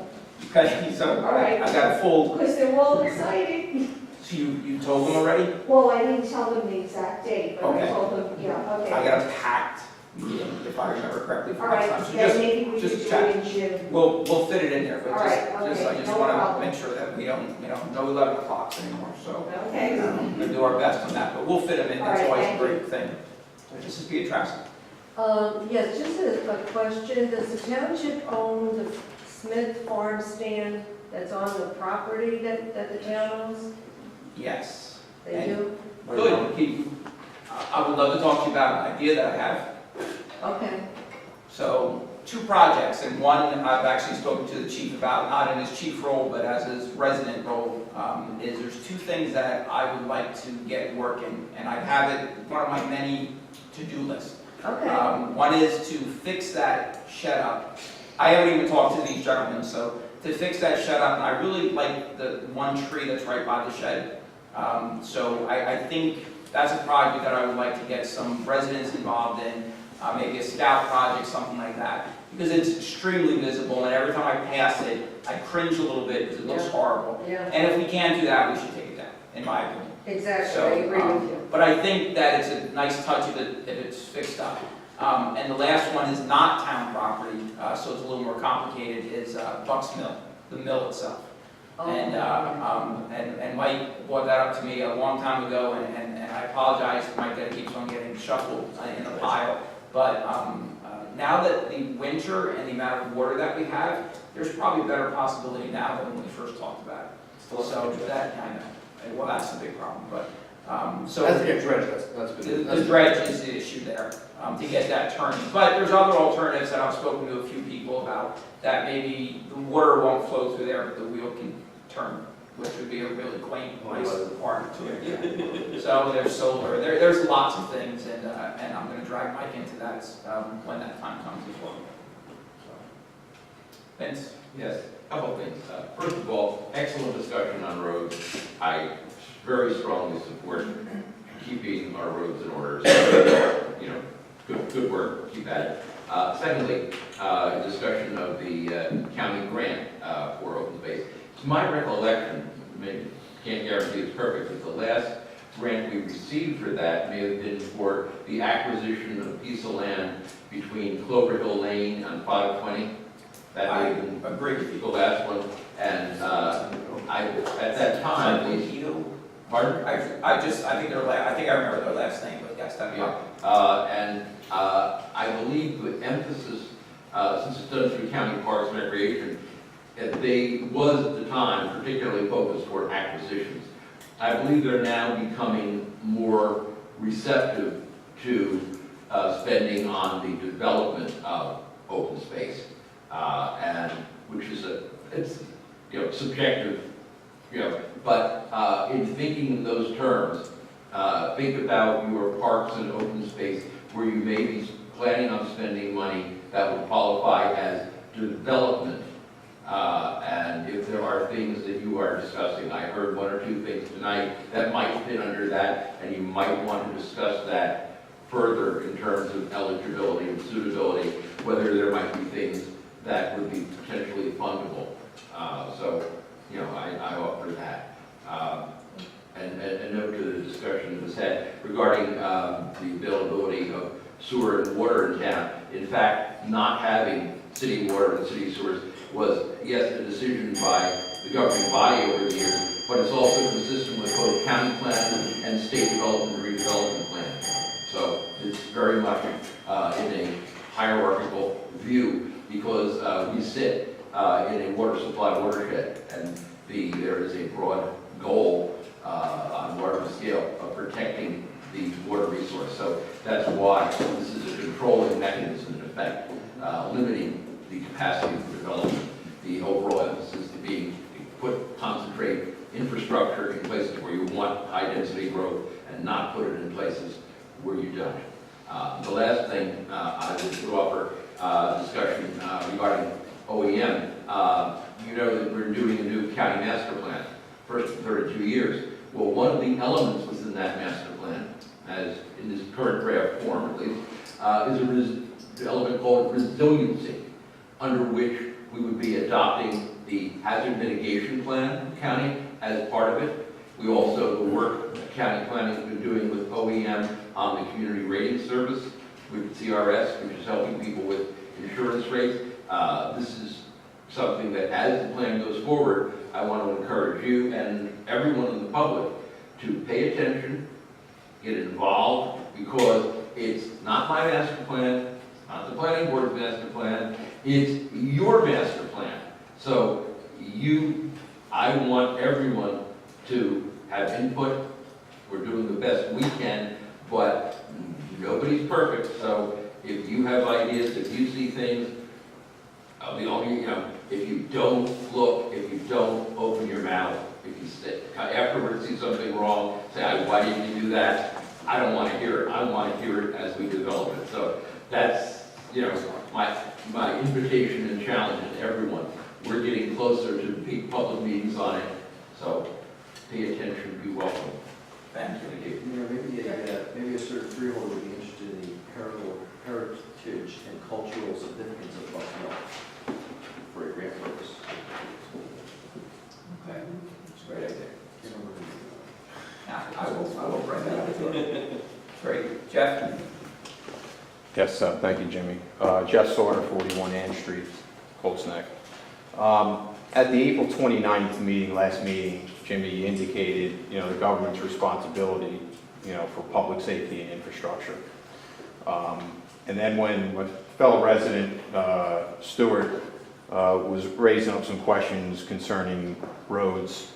Okay, so All right. I got a full, because they're all excited. so you told them already? Well, I didn't tell them the exact date, but I Okay. told them, yeah, okay. I got a packed meeting, if I remember correctly, for All next right, time. So then just, maybe we just should do check. it in June. We'll fit it in there, but All right, okay, I just no want to problem. make sure that we don't, no 11 o'clocks anymore, so. Okay, We're gonna do our best on that, but we'll fit them in, All that's right, always a thank you. great thing. This is Pete Trask. Yes, just a question. Does the township own the Smith Farm stand that's on the property that the town owns? Yes. They do? Good, I would love to talk to you about an idea that I have. Okay. So, 2 projects, and one I've actually spoken to the chief about, not in his chief role, but as his resident role, is there's 2 things that I would like to get working, and I have it, one of my many to-do lists. Okay. One is to fix that shed up. I haven't even talked to these gentlemen, so to fix that shed up, and I really like the one tree that's right by the shed. So I think that's a project that I would like to get some residents involved in, maybe a scout project, something like that. Because it's extremely visible, and every time I pass it, I cringe a little bit because it looks Yeah. horrible. Yeah, And if we can't do that, we should take it down, in my opinion. exactly. So, I agree with you. But I think that it's a nice touch if it's fixed up. And the last one is not town property, so it's a little more complicated, is Buck's Mill, the mill itself. Oh, And Mike brought that up to me a long time ago, and I apologize to Mike that it keeps on getting shuffled in the pile. But now that the winter and the amount of water that we have, there's probably a better possibility now than when we first talked about it. So that, I know, well, that's a big problem, but, so. Has to get dredged, that's good. The dredge is the issue there, to get that turning. But there's other alternatives that I've spoken to a few people about, that maybe the water won't flow through there, but the wheel can turn, which would be a really quaint, nice part to it. Yeah. So there's solar, there's lots of things, and I'm gonna drag Mike into that, when that time comes as well. So. Vince? Yes, a couple things. First of all, excellent discussion on roads. I very strongly support keeping our roads in order. So, you know, good work, keep at it. Secondly, discussion of the county grant for open space. To my recollection, maybe can't guarantee it's perfect, but the last grant we received for that may have been for the acquisition of a piece of land between Clover Hill Lane and 520. That may have been Agree with you. the last one, and at that time, pardon? I think I think I remember their last name, but yes, that'd be Yeah. right. I believe the emphasis, since it's done through county parks and recreation, they was at the time particularly focused toward acquisitions. I believe they're now becoming more receptive to spending on the development of open space. And which is it's subjective, but in thinking in those terms, think about your parks and open space where you may be planning on spending money that would qualify as development. And if there are things that you are discussing, I heard 1 or 2 things tonight that might fit under that, and you might want to discuss that further in terms of eligibility and suitability, whether there might be things that would be potentially fundable. So, I offer that. And a note to the discussion that was had regarding the availability of sewer and water in town. In fact, not having city water and city sewers was, yes, a decision by the governing body over the years, but it's also consistent with both county plan and state development and redevelopment plan. So it's very much in a hierarchical view because we sit in a water supply watershed, and there is a broad goal on larger scale of protecting the water resource. So that's why this is a controlling mechanism in effect, limiting the capacity for development. The overall emphasis to being concentrate infrastructure in places where you want high density growth and not put it in places where you don't. The last thing I would offer discussion regarding OEM. You know that we're doing a new county master plan, first in 32 years. Well, one of the elements within that master plan, as in this current draft form at least, is an element called resiliency, under which we would be adopting the hazard mitigation plan county as part of it. We also, the work that county planning has been doing with OEM on the community rating service with CRS, which is helping people with insurance rates. This is something that as the plan goes forward, I want to encourage you and everyone in the public to pay attention, get involved, because it's not my master plan, not the planning board's master plan, it's your master plan. So I want everyone to have input. We're doing the best we can, but nobody's perfect. So if you have ideas, if you see things, if you don't look, if you don't open your mouth, if you afterwards see something wrong, say, why didn't you do that? I don't want to hear it. I want to hear it as we develop it. So that's, my invitation and challenge to everyone. We're getting closer to big public meetings on it, so pay attention, be welcome. Thank you. Maybe a certain freeholder would be interested in the heritage and cultural significance of Buck Mill for a grant purpose. Okay, that's a great idea. I will bring that up. Great. Jeff? Yes, thank you, Jimmy. Jeff Sauter, 41 Ann Street, Colts Neck. At the April 29th meeting, last meeting, Jimmy indicated, the government's responsibility, for public safety and infrastructure. And then when my fellow resident, Stewart, was raising up some questions concerning roads,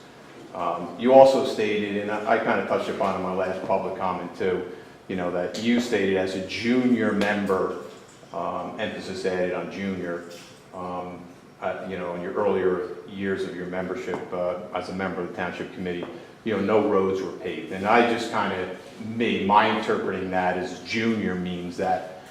you also stated, and I kind of touched upon in my last public comment too, that you stated as a junior member, emphasis added on junior, in your earlier years of your membership as a member of the Township Committee, no roads were paved. And I just kind of made my interpreting that as junior means that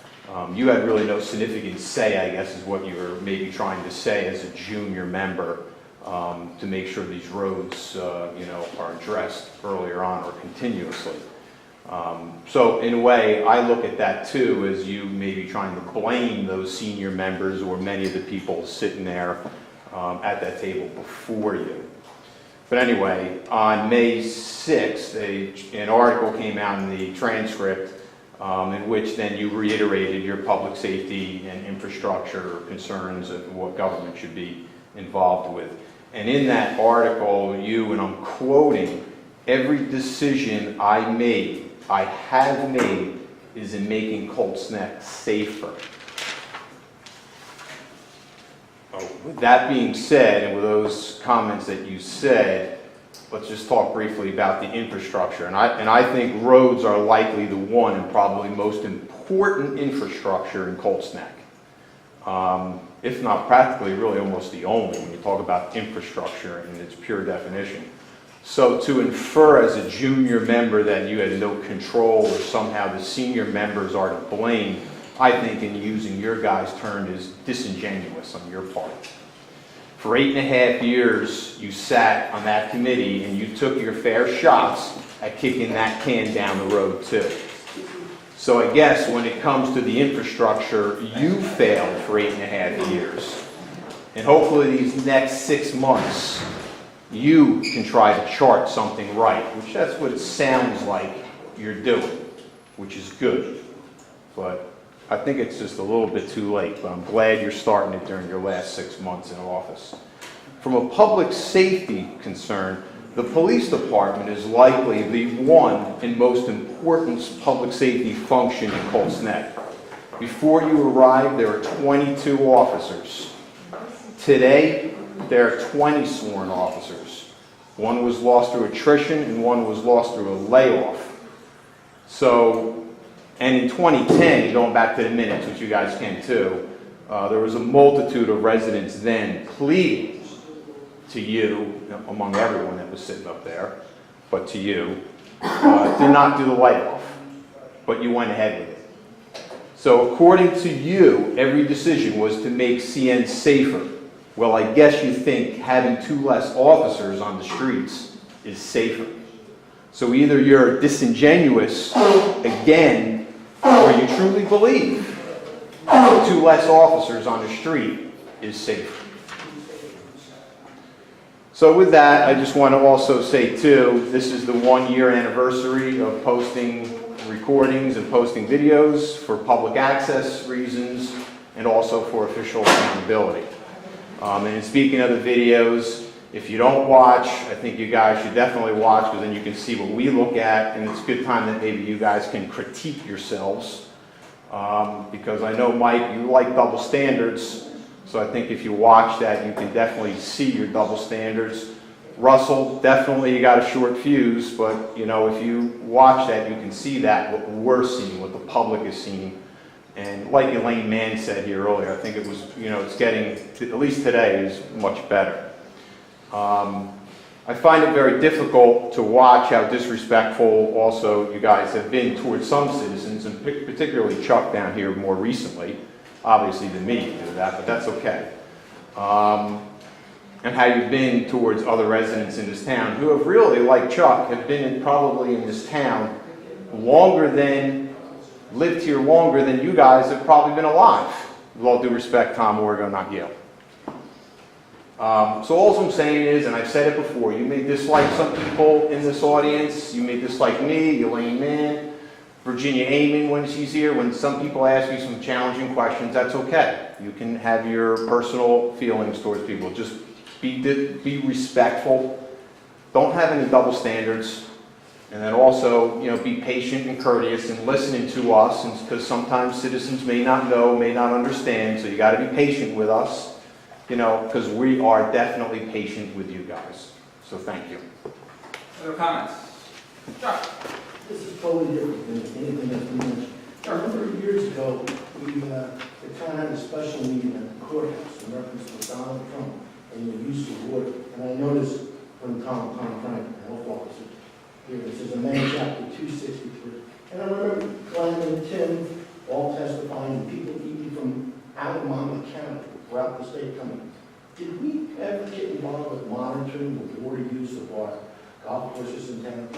you had really no significant say, I guess is what you were maybe trying to say as a junior member to make sure these roads, are addressed earlier on or continuously. So in a way, I look at that too as you maybe trying to blame those senior members or many of the people sitting there at that table before you. But anyway, on May 6th, an article came out in the transcript in which then you reiterated your public safety and infrastructure concerns of what government should be involved with. And in that article, and I'm quoting, every decision I have made is in making Colts Neck safer. With that being said, and with those comments that you said, let's just talk briefly about the infrastructure. And I think roads are likely the one and probably most important infrastructure in Colts Neck. If not practically, really almost the only when you talk about infrastructure in its pure definition. So to infer as a junior member that you had no control or somehow the senior members are to blame, I think in using your guys' term is disingenuous on your part. For 8.5 years, you sat on that committee and you took your fair shots at kicking that can down the road too. So I guess when it comes to the infrastructure, you failed for 8.5 years. And hopefully these next 6 months, you can try to chart something right, which that's what it sounds like you're doing, which is good. But I think it's just a little bit too late, but I'm glad you're starting it during your last 6 months in office. From a public safety concern, the police department is likely the one and most important public safety function in Colts Neck. Before you arrived, there were 22 officers. Today, there are 20 sworn officers. One was lost through attrition and one was lost through a layoff. So, and in 2010, going back to the minutes, which you guys can too, there was a multitude of residents then pleading to you, among everyone that was sitting up there, but to you, to not do the layoff. But you went ahead with it. So according to you, every decision was to make CN safer. Well, I guess you think having 2 less officers on the streets is safer. So either you're disingenuous again, or you truly believe that 2 less officers on the street is safer. So with that, I just want to also say too, this is the 1-year anniversary of posting recordings and posting videos for public access reasons and also for official accountability. And speaking of the videos, if you don't watch, I think you guys should definitely watch, because then you can see what we look at, and it's a good time that maybe you guys can critique yourselves. Because I know, Mike, you like double standards, so I think if you watch that, you can definitely see your double standards. Russell, definitely you got a short fuse, but you know, if you watch that, you can see that, what we're seeing, what the public is seeing. And like Elaine Mann said here earlier, I think it was, you know, it's getting, at least today, is much better. I find it very difficult to watch how disrespectful also you guys have been towards some citizens, and particularly Chuck down here more recently. Obviously than me to do that, but that's okay. And how you've been towards other residents in this town who have really, like Chuck, have been probably in this town longer than, lived here longer than you guys have probably been alive. With all due respect, Tom Orgo, not Yale. So all I'm saying is, and I've said it before, you may dislike some people in this audience, you may dislike me, Elaine Mann, Virginia Amon when she's here. When some people ask you some challenging questions, that's okay. You can have your personal feelings towards people. Just be respectful. Don't have any double standards. And then also, you know, be patient and courteous in listening to us, because sometimes citizens may not know, may not understand. So you got to be patient with us, you know, because we are definitely patient with you guys. So thank you. Other comments? Chuck? This is totally different than anything that's been mentioned. I remember years ago, the town had a special meeting at the courthouse in reference to Donald Trump and the use of water. And I noticed from Tom Frank, the health officer, here, this is amendment chapter 263. And I remember Glenn and Tim all testifying, and people even from out of Monmouth County, throughout the state coming. Did we ever get involved with monitoring the water use of our golf courses in town?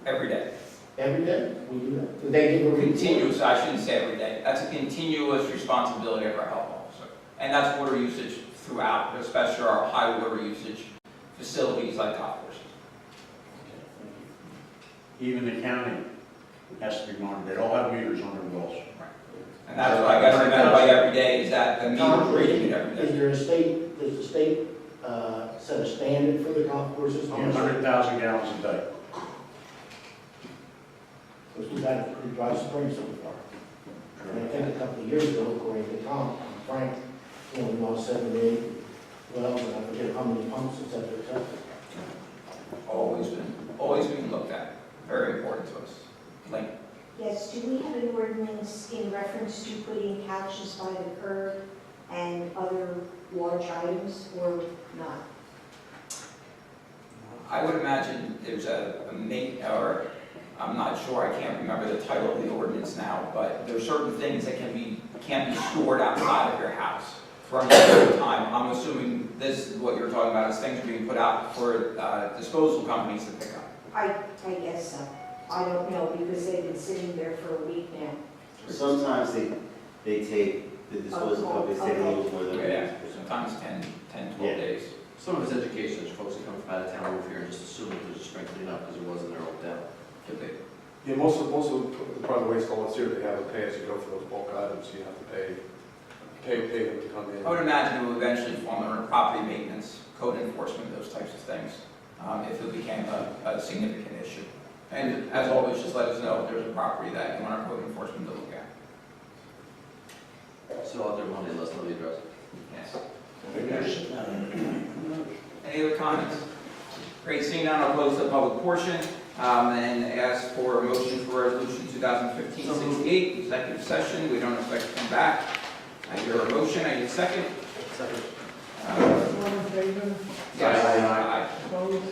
Every day. Every day? We do that? Did they give a report? Continuous, I shouldn't say every day. That's a continuous responsibility of our health officer. And that's water usage throughout, especially our high water usage facilities like golf courses. Even the county has to be monitored. They all have meters on their wells. And that's what I guess I meant by every day, is that the meter's reading it every day. Is there a state, does the state set a standard for the golf courses? 100,000 gallons a day. Because we've had a pretty dry spring so far. And I think a couple of years ago, according to Tom Frank, you know, we lost 7 or 8 wells, and I forget how many pumps, et cetera, et cetera. Always been looked at. Very important to us. Link. Yes, do we have an ordinance in reference to putting couches by the curb and other large items, or not? I would imagine there's or I'm not sure, I can't remember the title of the ordinance now, but there are certain things that can't be stored outside of your house for a long time. I'm assuming this, what you're talking about, is things are being put out for disposal companies to pick up. I guess so. I don't know, because they've been sitting there for a week now. Sometimes they take, the disposal companies take a little more than a Yeah, week. sometimes 10, 12 Yeah. days. Some of it's education, there's folks that come from out of town over here and just assume that there's a spring cleanup because it wasn't their old town. Could be. Yeah, most of the private waste hauls here, they have a pay as you go for those bulk items, you have to pay them to come in. I would imagine it will eventually fall under property maintenance, code enforcement, those types of things, if it became a significant issue. And as always, just let us know if there's a property that you want our code enforcement to look at. So out there Monday, let's know the address. Yes. Any other comments? Great, seeing none, I'll close the public portion and ask for a motion for resolution 2015-68, executive session. We don't expect to come back. I hear a motion, I need a second. All in favor? Yes. Aye. Aye. Opposed?